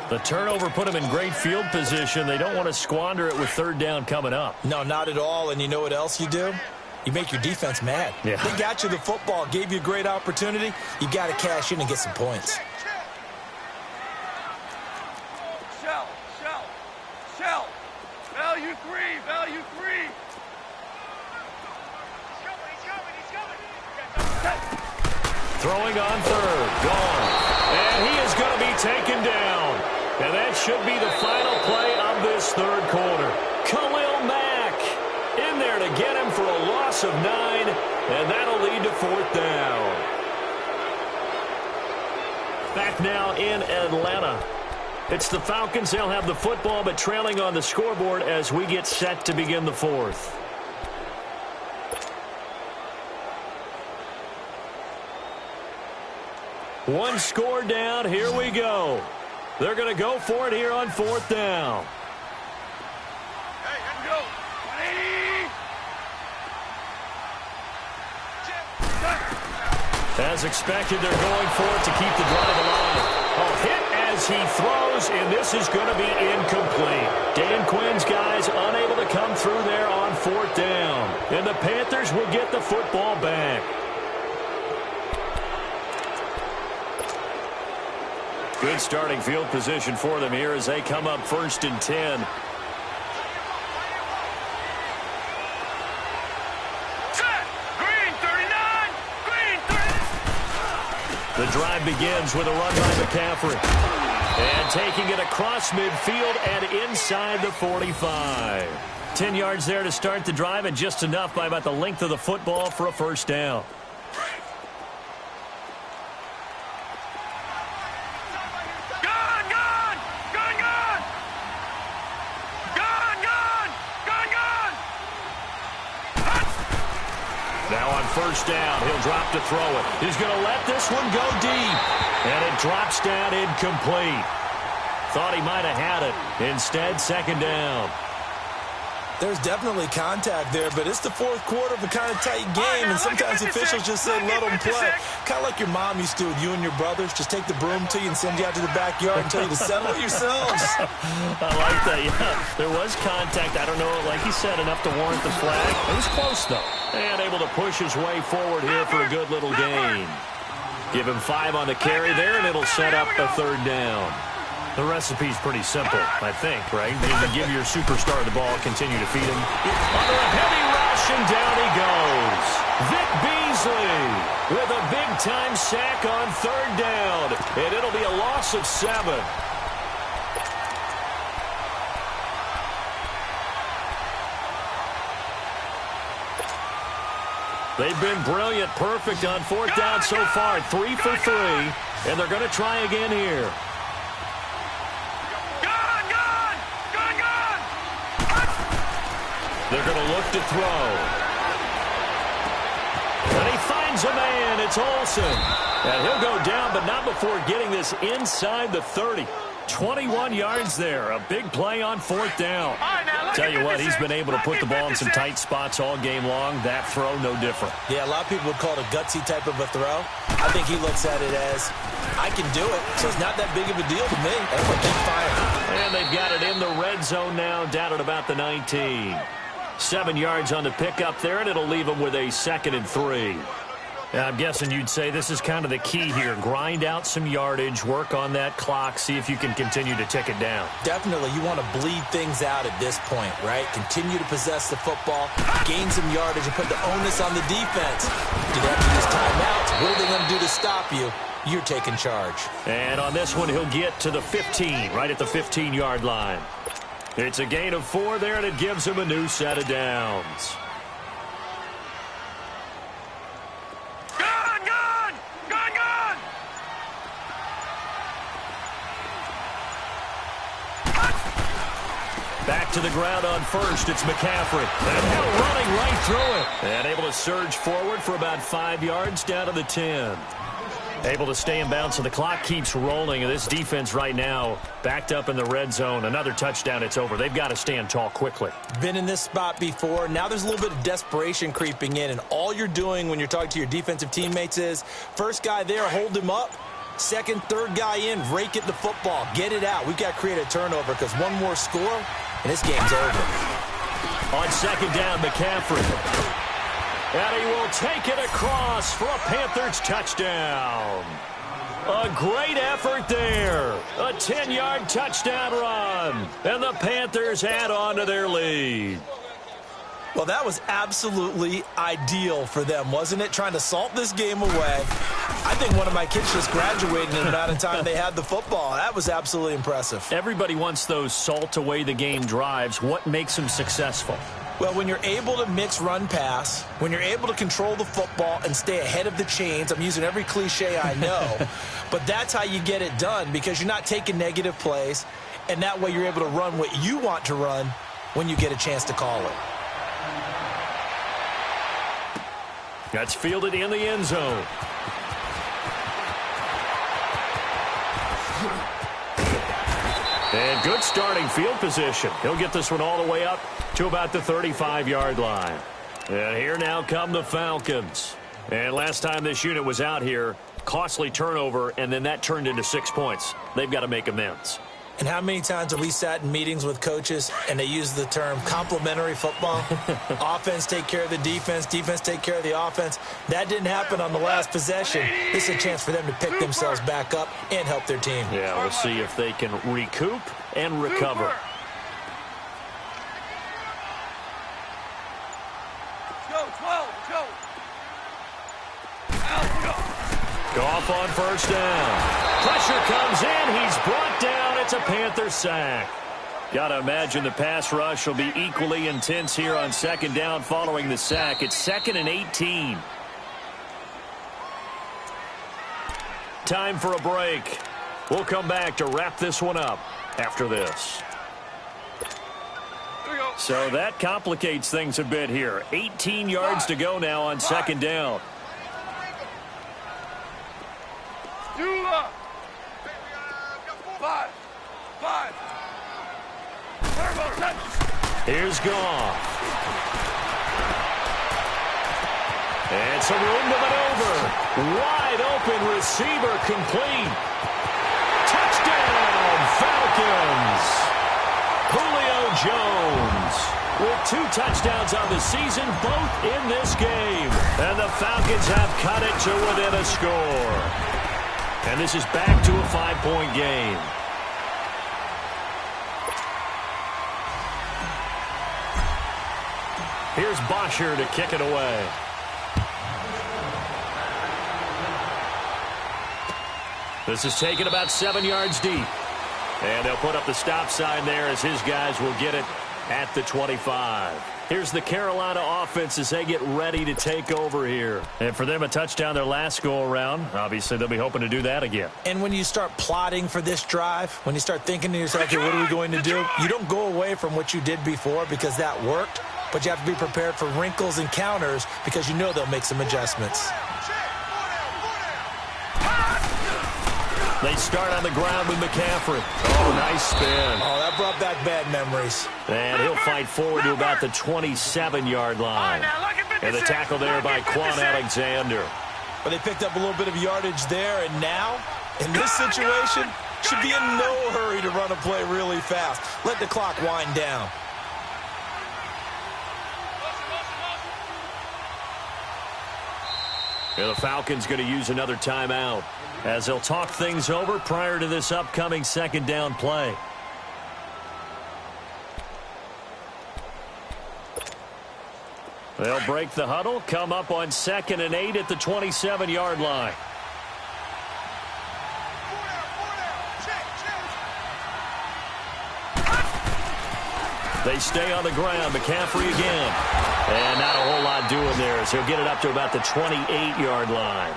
The turnover put him in great field position. They don't want to squander it with 3rd down coming up. No, not at all. And you know what else you do? You make your defense mad. Yeah. They got you the football, gave you a great opportunity. You got to cash in and get some points. Shell. Value 3. Throwing on 3rd, gone. And he is going to be taken down. And that should be the final play of this 3rd quarter. Khalil Mack in there to get him for a loss of 9, and that'll lead to 4th down. Back now in Atlanta. It's the Falcons. They'll have the football, but trailing on the scoreboard as we get set to begin the 4th. One score down. Here we go. They're going to go for it here on 4th down. Hey, here we go. 180. As expected, they're going for it to keep the drive alive. Hit as he throws, and this is going to be incomplete. Dan Quinn's guys unable to come through there on 4th down. And the Panthers will get the football back. Good starting field position for them here as they come up 1st and 10. The drive begins with a run by McCaffrey. And taking it across midfield and inside the 45. 10 yards there to start the drive, and just enough by about the length of the football for a 1st down. Now on 1st down, he'll drop to throw it. He's going to let this one go deep. And it drops down incomplete. Thought he might have had it. Instead, 2nd down. There's definitely contact there, but it's the 4th quarter of a kind of tight game, and sometimes officials just say let them play. Kind of like your mom used to with you and your brothers. Just take the broom to you and send you out to the backyard and tell you to settle it yourselves. I like that, yeah. There was contact. I don't know, like he said, enough to warrant the flag. It was close, though. And able to push his way forward here for a good little gain. Give him 5 on the carry there, and it'll set up a 3rd down. The recipe's pretty simple, I think, right? You give your superstar the ball, continue to feed him. Under a heavy rush, and down he goes. Vic Beasley with a big-time sack on 3rd down, and it'll be a loss of 7. They've been brilliant, perfect on 4th down so far, 3 for 3, and they're going to try again here. They're going to look to throw. And he finds a man. It's Olsen. And he'll go down, but not before getting this inside the 30. 21 yards there. A big play on 4th down. Tell you what, he's been able to put the ball in some tight spots all game long. That throw, no different. Yeah, a lot of people would call it a gutsy type of a throw. I think he looks at it as, I can do it, so it's not that big of a deal to me. That's what keep firing. And they've got it in the red zone now, down at about the 19. 7 yards on the pickup there, and it'll leave him with a 2nd and 3. I'm guessing you'd say this is kind of the key here. Grind out some yardage, work on that clock, see if you can continue to tick it down. Definitely, you want to bleed things out at this point, right? Continue to possess the football, gain some yardage, and put the onus on the defense. Do they have to use timeouts? What are they going to do to stop you? You're taking charge. And on this one, he'll get to the 15, right at the 15-yard line. It's a gain of 4 there, and it gives him a new set of downs. Back to the ground on first. It's McCaffrey. And now running right through it. And able to surge forward for about 5 yards down to the 10. Able to stay in bounds, so the clock keeps rolling. And this defense right now backed up in the red zone. Another touchdown, it's over. They've got to stand tall quickly. Been in this spot before. Now there's a little bit of desperation creeping in. And all you're doing when you're talking to your defensive teammates is, first guy there, hold him up. Second, third guy in, rake at the football. Get it out. We've got to create a turnover because one more score, and this game's over. On 2nd down, McCaffrey. And he will take it across for a Panthers touchdown. A great effort there. A 10-yard touchdown run. And the Panthers add on to their lead. Well, that was absolutely ideal for them, wasn't it? Trying to salt this game away. I think one of my kids just graduated in the amount of time they had the football. That was absolutely impressive. Everybody wants those salt-away-the-game drives. What makes them successful? Well, when you're able to mix run-pass, when you're able to control the football and stay ahead of the chains, I'm using every cliche I know, but that's how you get it done because you're not taking negative plays, and that way you're able to run what you want to run when you get a chance to call it. That's fielded in the end zone. And good starting field position. He'll get this one all the way up to about the 35-yard line. And here now come the Falcons. And last time this unit was out here, costly turnover, and then that turned into 6 points. They've got to make amends. And how many times have we sat in meetings with coaches and they use the term complementary football? Offense take care of the defense, defense take care of the offense. That didn't happen on the last possession. This is a chance for them to pick themselves back up and help their team. Yeah, we'll see if they can recoup and recover. Goff on first down. Pressure comes in. He's brought down. It's a Panther sack. Got to imagine the pass rush will be equally intense here on 2nd down following the sack. It's 2nd and 18. Time for a break. We'll come back to wrap this one up after this. So that complicates things a bit here. 18 yards to go now on 2nd down. Here's Goff. And some room to maneuver. Wide open receiver complete. Touchdown, Falcons. Julio Jones with 2 touchdowns on the season, both in this game. And the Falcons have cut it to within a score. And this is back to a 5-point game. Here's Bosher to kick it away. This is taken about 7 yards deep. And they'll put up the stop sign there as his guys will get it at the 25. Here's the Carolina offense as they get ready to take over here. And for them, a touchdown their last go-around. Obviously, they'll be hoping to do that again. And when you start plotting for this drive, when you start thinking to yourself, okay, what are we going to do? You don't go away from what you did before because that worked. But you have to be prepared for wrinkles and counters because you know they'll make some adjustments. They start on the ground with McCaffrey. Oh, nice spin. Oh, that brought back bad memories. And he'll fight forward to about the 27-yard line. And the tackle there by Quan Alexander. But they picked up a little bit of yardage there, and now, in this situation, should be in no hurry to run a play really fast. Let the clock wind down. And the Falcons going to use another timeout as they'll talk things over prior to this upcoming second down play. They'll break the huddle, come up on 2nd and 8 at the 27-yard line. They stay on the ground. McCaffrey again. And not a whole lot doing there as he'll get it up to about the 28-yard line.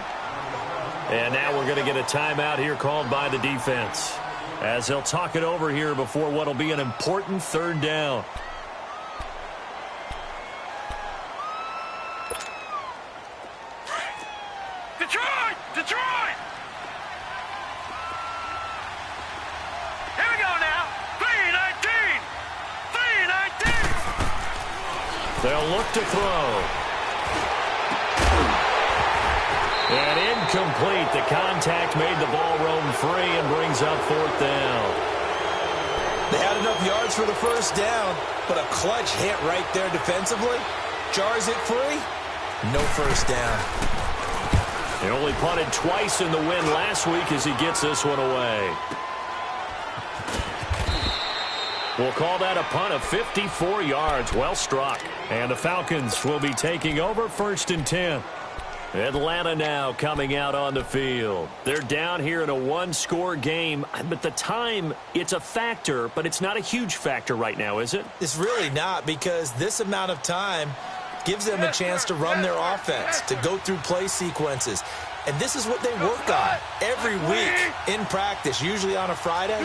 And now we're going to get a timeout here called by the defense as they'll talk it over here before what will be an important third down. Detroit! Detroit! Here we go now. 3-19. 3-19. They'll look to throw. And incomplete. The contact made the ball roam free and brings up 4th down. They had enough yards for the first down, but a clutch hit right there defensively. Jars it free. No first down. He only punted twice in the win last week as he gets this one away. We'll call that a punt of 54 yards. Well struck. And the Falcons will be taking over 1st and 10. Atlanta now coming out on the field. They're down here in a one-score game, but the time, it's a factor, but it's not a huge factor right now, is it? It's really not, because this amount of time gives them a chance to run their offense, to go through play sequences. And this is what they work on every week in practice, usually on a Friday.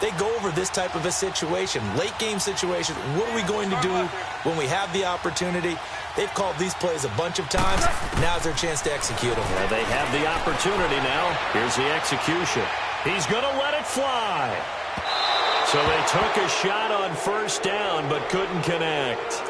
They go over this type of a situation, late game situation. What are we going to do when we have the opportunity? They've called these plays a bunch of times. Now's their chance to execute them. Yeah, they have the opportunity now. Here's the execution. He's going to let it fly. So they took a shot on first down but couldn't connect.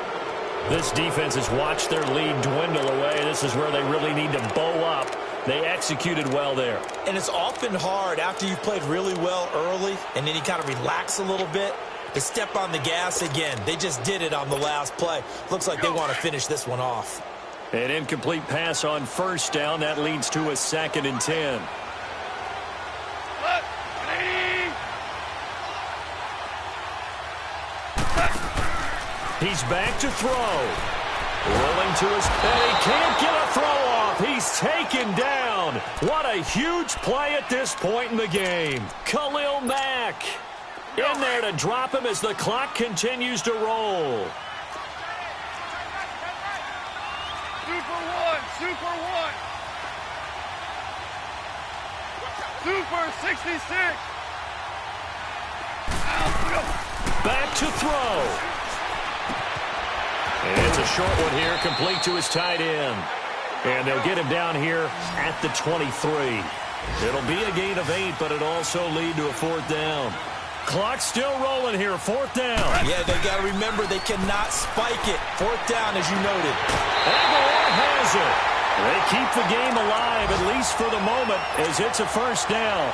This defense has watched their lead dwindle away. This is where they really need to bow up. They executed well there. And it's often hard after you've played really well early and then you kind of relax a little bit to step on the gas again. They just did it on the last play. Looks like they want to finish this one off. An incomplete pass on first down. That leads to a 2nd and 10. He's back to throw. Rolling to his and he can't get a throw off. He's taken down. What a huge play at this point in the game. Khalil Mack in there to drop him as the clock continues to roll. Super one. Super 66. Back to throw. And it's a short one here, complete to his tight end. And they'll get him down here at the 23. It'll be a gain of 8, but it'll also lead to a 4th down. Clock still rolling here, 4th down. Yeah, they got to remember they cannot spike it. 4th down, as you noted. Aguilar has it. They keep the game alive, at least for the moment, as it's a first down.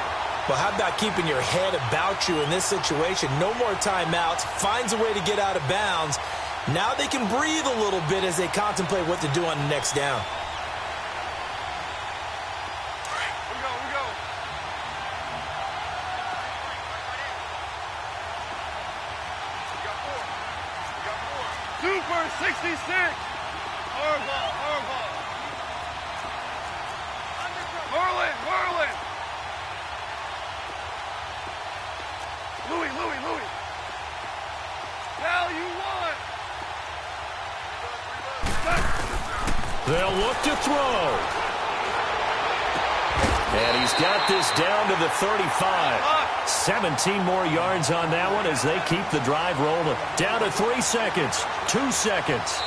Well, how about keeping your head about you in this situation? No more timeouts. Finds a way to get out of bounds. Now they can breathe a little bit as they contemplate what to do on the next down. Super 66. Harbaugh. Merlin. Louis. Value one. They'll look to throw. And he's got this down to the 35. 17 more yards on that one as they keep the drive rolling. Down to 3 seconds. 2 seconds.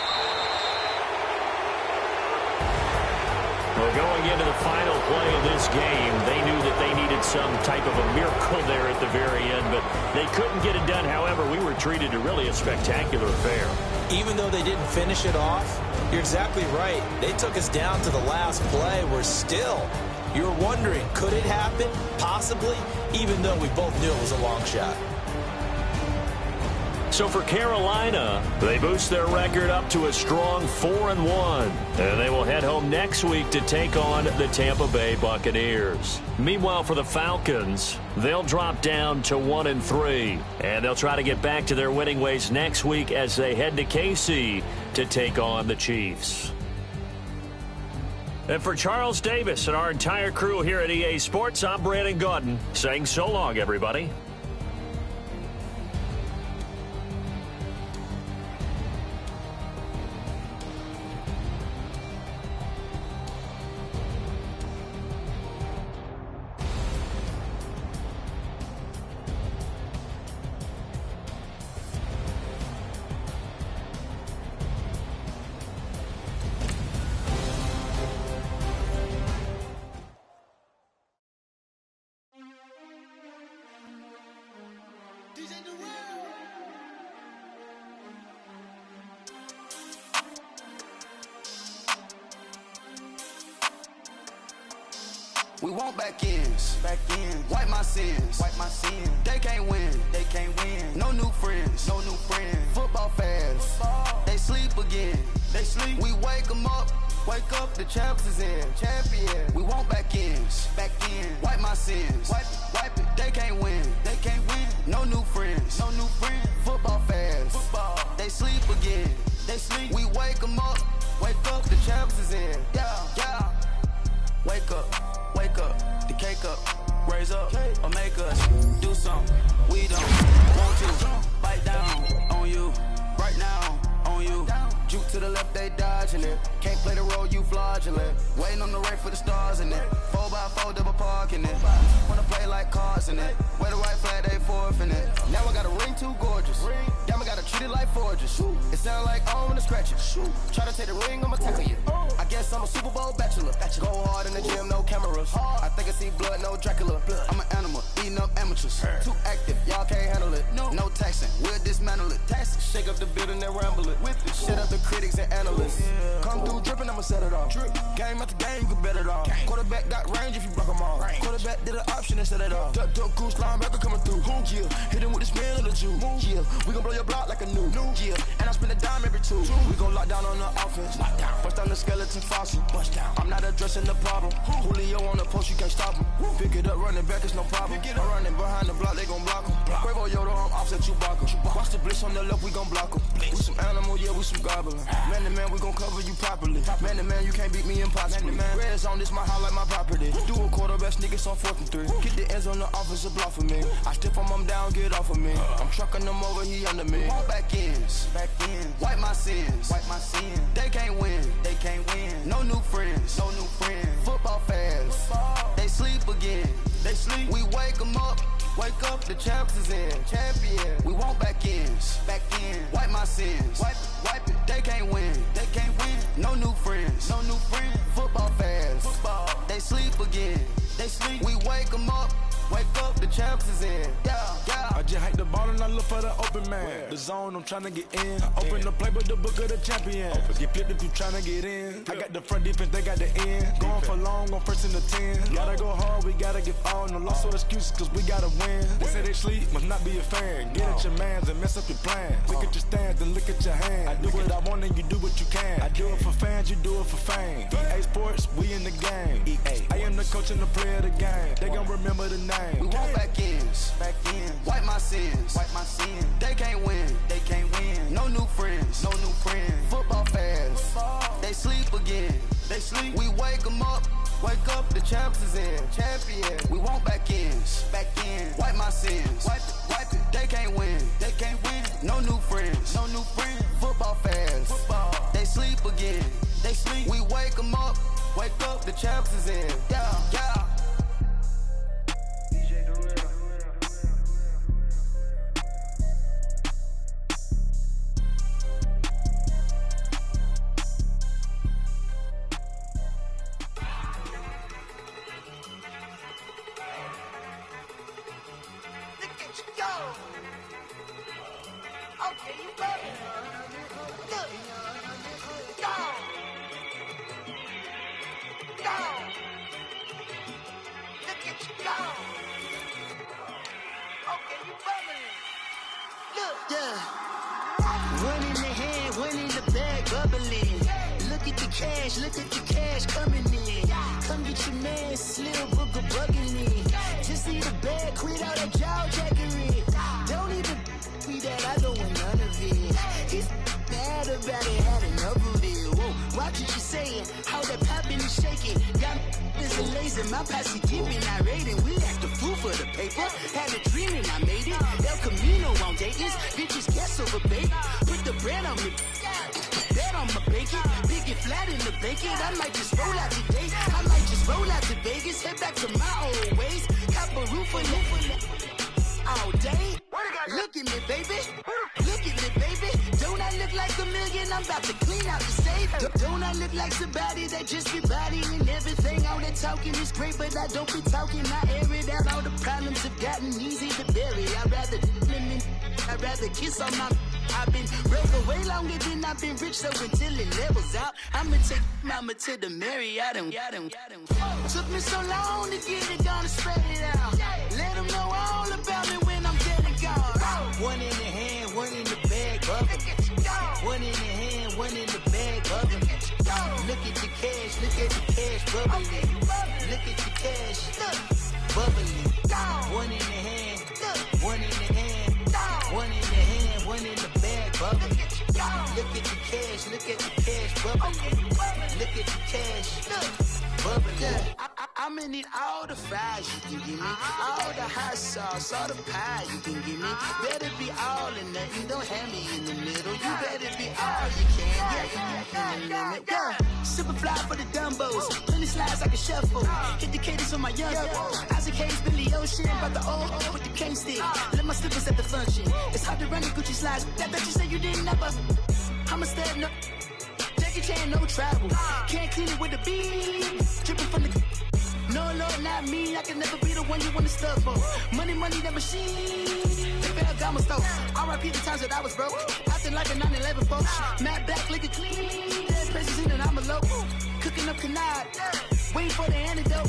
Well, going into the final play of this game, they knew that they needed some type of a miracle there at the very end, but they couldn't get it done. However, we were treated to really a spectacular affair. Even though they didn't finish it off, you're exactly right. They took us down to the last play. We're still, you're wondering, could it happen? Possibly, even though we both knew it was a long shot. So for Carolina, they boost their record up to a strong 4-1. And they will head home next week to take on the Tampa Bay Buccaneers. Meanwhile, for the Falcons, they'll drop down to 1-3. And they'll try to get back to their winning ways next week as they head to KC to take on the Chiefs. And for Charles Davis and our entire crew here at EA Sports, I'm Brandon Gaudin saying so long, everybody. We want back-ends, wipe my sins, they can't win, no new friends, football fans, they sleep again, we wake them up, the champs is in, we want back-ends, wipe my sins, wipe it, they can't win, no new friends, football fans, they sleep again, we wake them up, the champs is in, yeah, wake up, the cake up, raise up, or make us do something we don't want to. Bite down on you, right now on you. Juke to the left, they dodging it. Can't play the role, you fraudulent. Waiting on the race for the stars in it. 4x4 double parking it. Wanna play like cars in it. Where the white flag, they forfeit it. Now I got a ring too gorgeous. Damn, I gotta treat it like forges. It sound like I wanna scratch it. Try to take the ring, I'ma tackle you. I guess I'm a Super Bowl bachelor. Go hard in the gym, no cameras. I think I see blood, no Dracula. I'm an animal, eating up amateurs. Too active, y'all can't handle it. No taxing, we'll dismantle it. Shake up the building and ramble it. With it, shit up the critics and analysts. Come through dripping, I'ma set it off. Game after game, you can bet it off. Quarterback got range if you block them all. Quarterback did an option and set it off. Duck goose linebacker coming through. Yeah, hit him with the spin of the Jew. Yeah, we gon' blow your block like a new. Yeah, and I spend a dime every two. We gon' lock down on the offense. Bust down the skeleton fossil. I'm not addressing the problem. Julio on the post, you can't stop him. Pick it up, running back, it's no problem. I'm running behind the block, they gon' block him. Quavo Yoda, I'm offset Chewbacca. Watch the blitz on the left, we gon' block him. We some animal, yeah, we some goblin. Man to man, we gon' cover you properly. Man to man, you can't beat me impossibly. Red zone, this my highlight, my property. Do a quarterback sneakers on 4th and 3. Get the ends on the offensive block for me. I stiff him, I'm down, get off of me. I'm trucking them over, he under me. Back ends, wipe my sins, they can't win, no new friends, football fans, they sleep again, we wake them up, the champs is in, we want back ends, wipe my sins, wipe it, they can't win, no new friends, football fans, they sleep again, we wake them up, the champs is in, yeah. I just hike the ball and I look for the open man. The zone, I'm tryna get in. Open the play, but the book of the champion. Get flipped if you tryna get in. I got the front defense, they got the end. Going for long, on 1st and the 10. Gotta go hard, we gotta give all. No loss or excuses, cause we gotta win. They say they sleep, must not be a fan. Get at your mans and mess up your plans. Look at your stands and look at your hands. I do what I want and you do what you can. I do it for fans, you do it for fame. EA Sports, we in the game. I am the coach and the player of the game. They gon' remember the name. We want back ends, wipe my sins, they can't win, no new friends, football fans, they sleep again, we wake them up, the champs is in, we want back ends, wipe my sins, wipe it, they can't win, no new friends, football fans, they sleep again, we wake them up, the champs is in, yeah. Yeah. bubbling. Look at the cash coming in. Come get your man, Slim Booker bugging me. Just need a bag, quit all that jaw jackery. Don't even be that, I don't want none of it. He's mad about it, had enough of it. Whoa, watch what you saying, how that poppin' and shaking. Got this and lazy, my posse keeping irate. We act the fool for the paper. Had a dream and I made it. El Camino on Dayton's, bitches guess over bait. Put the bread on me. Bet on my bacon, big and flat in the blanket. I might just roll out today. I might just roll out to Vegas, head back to my old ways. Cop a roof for all day. Look at me, baby. Look at me, baby. Don't I look like a million? I'm about to clean out the safe. Don't I look like somebody that just be bodying everything? All that talking is great, but I don't be talking. I air it out. All the problems have gotten easy to bury. I'd rather kiss on my. I've been broke way longer than I've been rich, so until it levels out, I'ma take mama to the Marriott and got him. Took me so long to get it, gonna spread it out. Let them know all about me when I'm dead and gone. One in the hand, one in the bag, bubbling. One in the hand, one in the bag, bubbling. Look at the cash, bubbling. Look at the cash, bubbling. One in the hand, one in the hand, one in the hand, one in the bag, bubbling. Look at the cash, bubbling. Look at the cash, bubbling. I'ma need all the fries you can give me, all the hot sauce, all the pie you can give me. Better be all in nothing, don't have me in the middle. You better be all you can. Yeah. Super fly for the Dumbos, plenty slides like a shuffle. Hit the cadence on my young Isaac Hayes, Billy Ocean, but the old with the cane stick. Let my slippers at the function. It's hard to run the Gucci slides. That bet you say you didn't never. I'm a stud, no Jackie Chan, no travel. Can't clean it with the beat. Dripping from the. No, Lord, not me. I can never be the one you want to stuff for. Money, that machine. Ferragamo stove. R.I.P. the times that I was broke. Acting like a 9/11 folks. Matte black, liquor clean. Dead places in and I'm a local. Cooking up canard. Waiting for the antidote.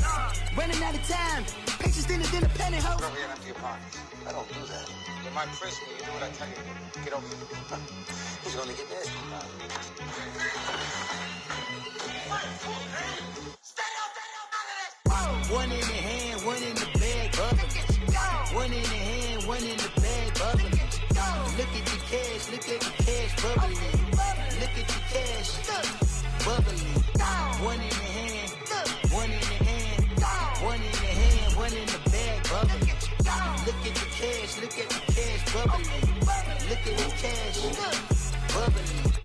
Running out of time. Patience thinner than a penny hoe. Over here and empty your pockets. I don't do that. You might frisk me. You do what I tell you. Get over here. He's gonna get nasty. One in the hand, one in the bag, bubbling. One in the hand, one in the bag, bubbling. Look at the cash, bubbling. Look at the cash, bubbling. One in the hand, one in the hand, one in the hand, one in the bag, bubbling. Look at the cash, bubbling. Look at the cash, bubbling.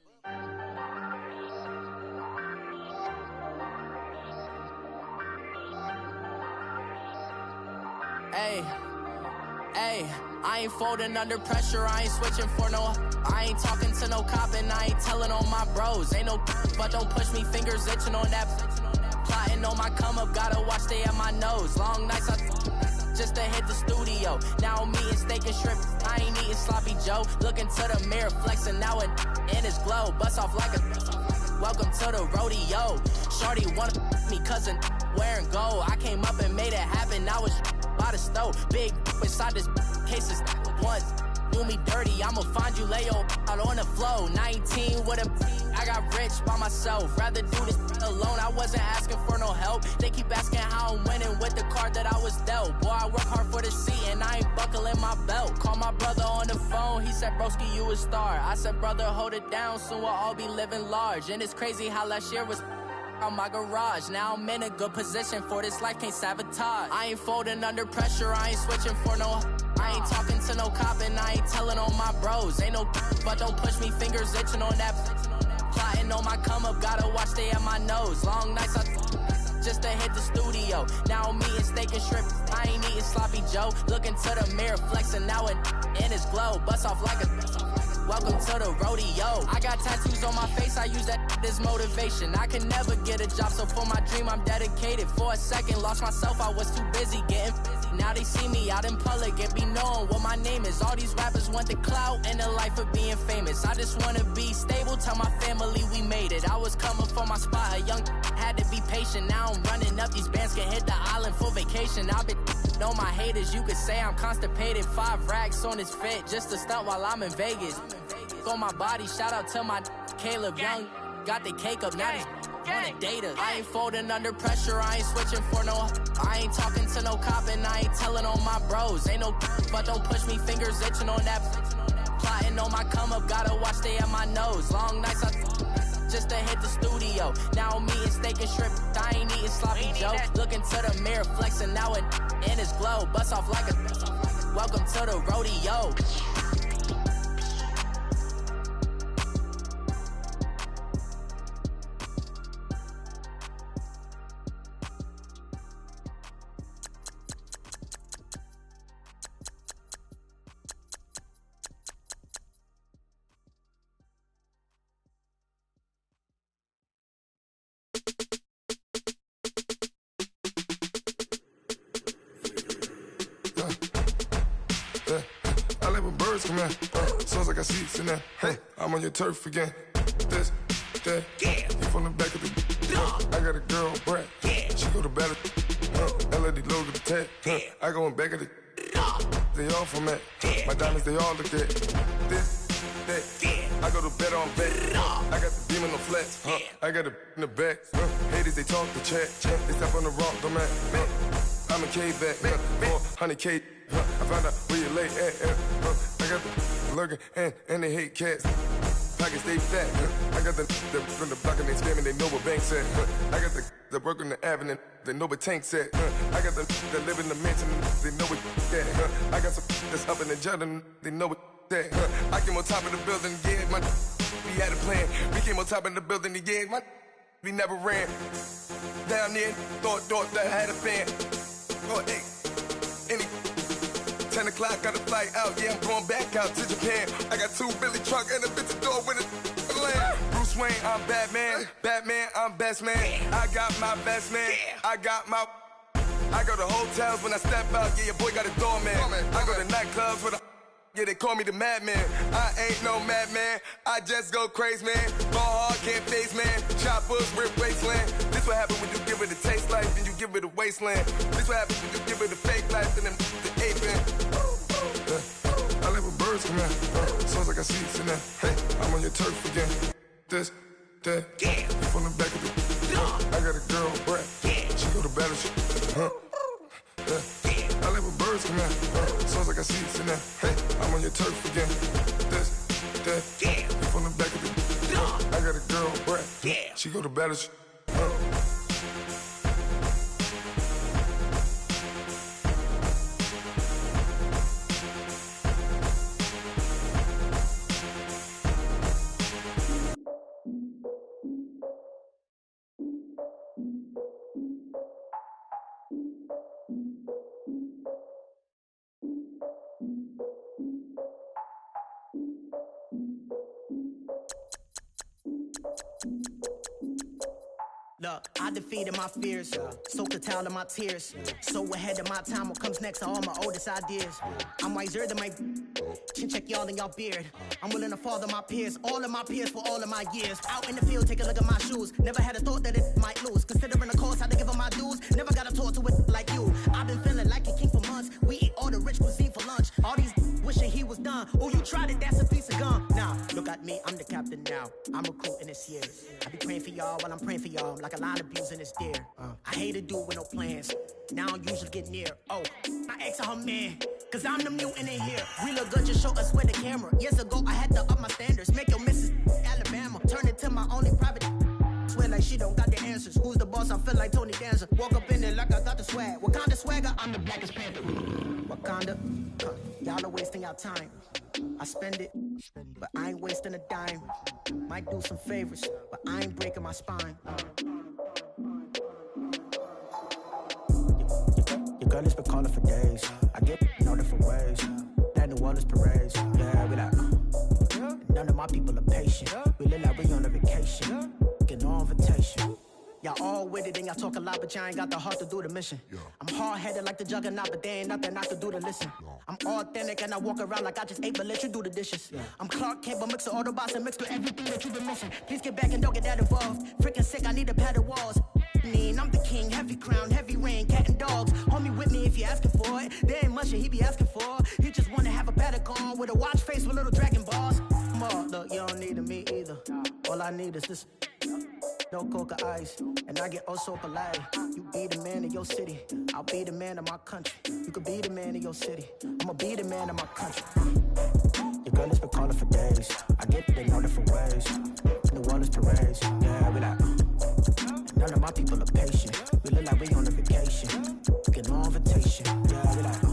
Hey, I ain't folding under pressure, I ain't switching for no. I ain't talking to no cop and I ain't telling on my bros. Ain't no, but don't push me, fingers itching on that. Plotting on my come up, gotta watch stay at my nose. Long nights just to hit the studio. Now I'm eating steak and shrimp, I ain't eating sloppy Joe. Looking to the mirror, flexing now it in his glow. Bust off like a welcome to the rodeo. Shorty wanna me cousin wearing gold. I came up and made it happen, I was by the stove. Big inside this cases once. Do me dirty, I'ma find you, lay your out on the floor. 19 with a I got rich by myself. Rather do this alone, I wasn't asking for no help. They keep asking how I'm winning with the card that I was dealt. Boy, I work hard for the seat and I ain't buckling my belt. Call my brother on the phone, he said, broski, you a star. I said, brother, hold it down, soon we'll all be living large. And it's crazy how last year was on my garage. Now I'm in a good position for this life, can't sabotage. I ain't folding under pressure, I ain't switching for no. I ain't talking to no cop and I ain't telling on my bros. Ain't no, but don't push me, fingers itching on that. Plotting on my come up, gotta watch stay at my nose. Long nights just to hit the studio. Now I'm eating steak and shrimp, I ain't eating sloppy Joe. Looking to the mirror, flexing now it in his glow. Bust off like a welcome to the rodeo. I got tattoos on my face, I use that as motivation. I can never get a job, so for my dream I'm dedicated. For a second, lost myself, I was too busy getting busy. Now they see me out in public and be knowing what my name is. All these rappers want the clout and the life of being famous. I just wanna be stable, tell my family we made it. I was coming for my spot, a young had to be patient. Now I'm running up, these bands can hit the island for vacation. I've been on my haters, you could say I'm constipated. 5 racks on his fit, just to stunt while I'm in Vegas. on my body, shout out to my Caleb Young. Got the cake up, now these wanna date us. I ain't folding under pressure, I ain't switching for no. I ain't talking to no cop and I ain't telling on my bros. Ain't no but don't push me, fingers itching on that. Plotting on my come up, gotta watch stay at my nose. Long nights I just to hit the studio. Now I'm eating steak and shrimp, I ain't eating sloppy joe. Looking to the mirror, flexing now it in his glow. Bust off like a welcome to the rodeo. Sounds like I see seats in there. Hey, I'm on your turf again. This, that, yeah. You from the back of the. I got a girl, Brad. Yeah. She go to battle. LED logo the tag. I go in back of the. They all from that. My diamonds, they all look at. This, that. I go to bed on bed. I got the beam on the flats. I got it in the back. Haters, they talk the chat. They step on the rock, don't matter. I'm a caveman. 400K. I found out where you lay at. I got the lurking and they hate cats. Pockets stay fat. I got the from the block and they scamming, they know what banks at. I got the work on the avenue, they know what tanks at. I got the live in the mansion, they know what that. I got some that's up in the jungle, they know what that. I came on top of the building, yeah, my we had a plan. We came on top of the building, yeah, my we never ran. Down there, thought that I had a fan. Oh, hey, any 10 o'clock, got a flight out, yeah, I'm going back out to Japan. I got 2 Billy truck and a bitch door with a land. Bruce Wayne, I'm Batman. Batman, I'm best man. I got my best man. I got my. I go to hotels when I step out, yeah, your boy got a doorman. I go to nightclubs with a. Yeah, they call me the madman. I ain't no madman. I just go crazy, man. Ball hard, can't face, man. Choppers, rip wasteland. This what happen when you give it a taste life, then you give it a wasteland. This what happen when you give it a fake life, and then the aping. I live with birds come in. Sounds like I see seats in there. Hey, I'm on your turf again. This, that, yeah. You from the back of the. I got a girl, Brad. Yeah. She go to battle. I live with birds come in. Sounds like I see seats in there. Hey, I'm on your turf again. This, that, yeah. You from the back of the. I got a girl, Brad. Yeah. She go to battle. Look, I defeated my fears, soaked the towel in my tears. So ahead of my time, what comes next are all my oldest ideas. I'm wiser than my chin check y'all in y'all beard. I'm willing to father my peers, all of my peers for all of my years. Out in the field, take a look at my shoes. Never had a thought that it might lose. Considering the cost, I had to give them my dues. Never got a talk to it like you. I've been feeling like a king for months. We eat all the rich cuisine for lunch. All these wishing he was done. Oh, you tried it, that's a piece of gum. Nah, look at me, I'm the captain now. I'm recruiting this year. I be praying for y'all while I'm praying for y'all. Like a line of abusing this deer. I hate to do it with no plans. Now I usually get near. Oh, I ask her man, cause I'm the mutant in here. We look good, just show us where the camera. Years ago, I had to up my standards. Make your missus Alabama. Turn it to my only private. Swear like she don't got the answers. Who's the boss? I feel like Tony Danza. Walk up in there like I got the swag. Wakanda swagger, I'm the blackest panther. Wakanda, y'all are wasting your time. I spend it, but I ain't wasting a dime. Might do some favors, but I ain't breaking my spine. Your girl has been calling for days. I get in all different ways. That New Orleans parades. Yeah, we like, none of my people are patient. We look like we on a vacation. Get no invitation. Y'all all with it and y'all talk a lot, but y'all ain't got the heart to do the mission. I'm hard-headed like the juggernaut, but there ain't nothing I can do to listen. I'm authentic and I walk around like I just ate, but let you do the dishes. I'm Clark Kent, but mix the Autobots and mix with everything that you've been missing. Please get back and don't get that involved. Freaking sick, I need a padded walls. I'm the king, heavy crown, heavy rain, cat and dogs. Homie with me if you're asking for it. There ain't much that he be asking for. He just wanna have a paddock on with a watch face with little dragon balls. Look, I need is this. No coca ice, and I get oh so polite. You be the man of your city, I'll be the man of my country. You could be the man of your city, I'ma be the man of my country. Your girl has been calling for days. I get they know different ways. New Orleans parades, yeah, we like. None of my people are patient. We look like we on a vacation. Get no invitation, yeah, we like.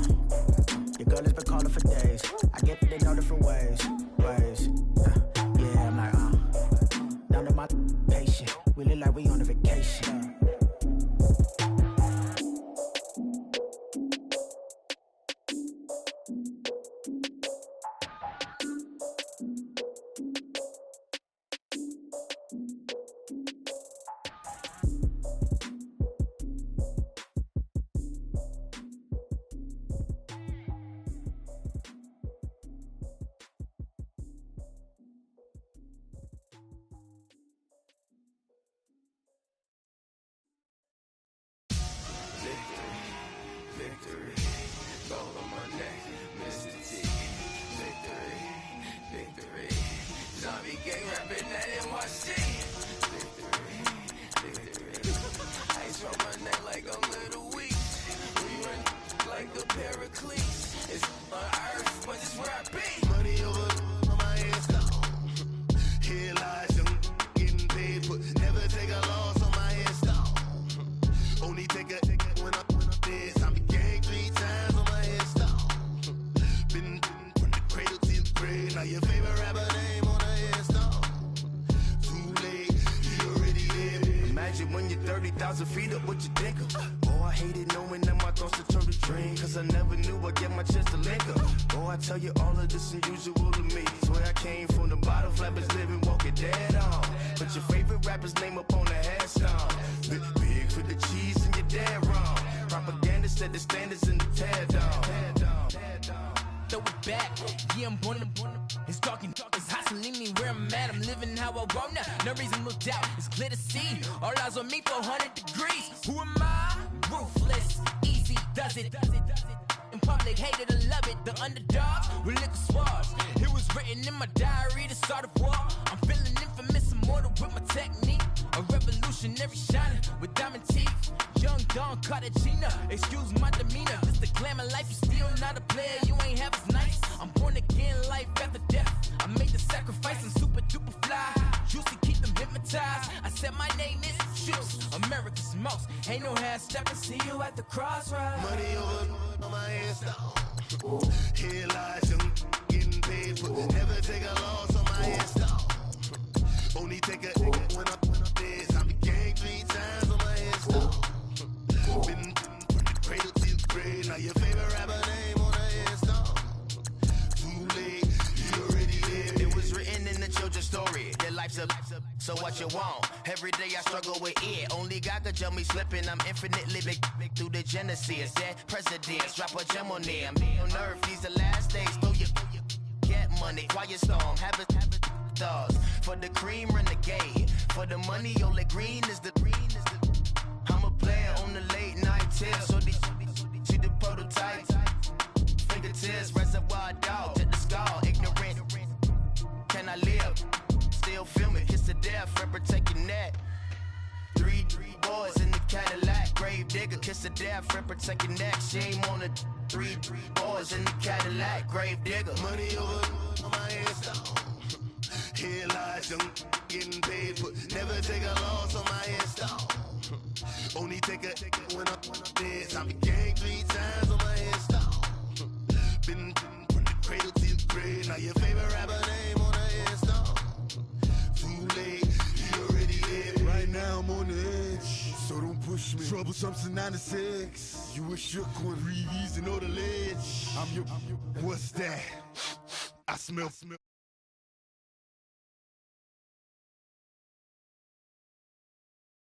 Your girl has been calling for days. I get they know different ways. Yeah, I'm like, none of my patient. We look like we on a vacation. Feet up, what you think of? Oh, I hated knowing that my thoughts would turn to dream. Cause I never knew I'd get my chance to link up. Oh, I tell you all of this unusual to me. Swear I came from the bottom, flappers living, walking dead on. Put your favorite rapper's name up on the headstone. Big for the cheese and you're dead wrong. Propaganda set the standards in the tear down. Throw it back, yeah, I'm born to. It's talking, it's hustling me where I'm at. I'm living how I want now. No reason, no doubt. It's clear to see. All eyes on me, 400 degrees. Who am I? Ruthless, easy, does it. In public, hated or love it. The underdogs with liquor swabs. It was written in my diary to start a war. I'm feeling infamous, immortal with my technique. A revolutionary shining with diamond teeth. Young Don Cartagena, excuse my demeanor. This the glamour life, you still not a player. You ain't half as nice. I'm born again, life after death. I made the sacrifice and super duper fly. Used to keep them hypnotized. I said my name is Juice, America's most. Ain't no half stepping. See you at the crossroads. Money over on my headstone. Here lies young, getting paid, but never take a loss on my headstone. Only take a when I'm dead. I became 3 times on my headstone. Been from the cradle to the grave. Now your favorite rapper name on the headstone. Too late, you already dead. It was written in the children's story. Their life's a so what you want? Every day I struggle with it. Only God could tell me slipping. I'm infinitely big through the genesis. Dead presidents, drop a gem on them. On earth, these the last days. Throw your get money, quiet storm. Have it stars. For the cream, renegade. For the money, only green is the I'm a player on the late night tips. So they see the prototype. Fingertips, reservoir dog. Check the skull, ignorant. Can I live? Still film it, kiss to death, rep protect your neck. 3 boys in the Cadillac, grave digger, kiss to death, rep protect your neck. Shame on the 3 boys in the Cadillac, grave digger. Money over on my headstone. Here lies young, getting paid, but never take a loss on my headstone. Only take a when I'm dead. I became 3 times on my headstone. Been from the cradle to the grave. Now your favorite rapper name on the headstone. Too late, you already dead. Right now I'm on the edge, so don't push me. Troublesome since 96. You a shook one, breathe easy, know the ledge. I'm your, what's that? I smell.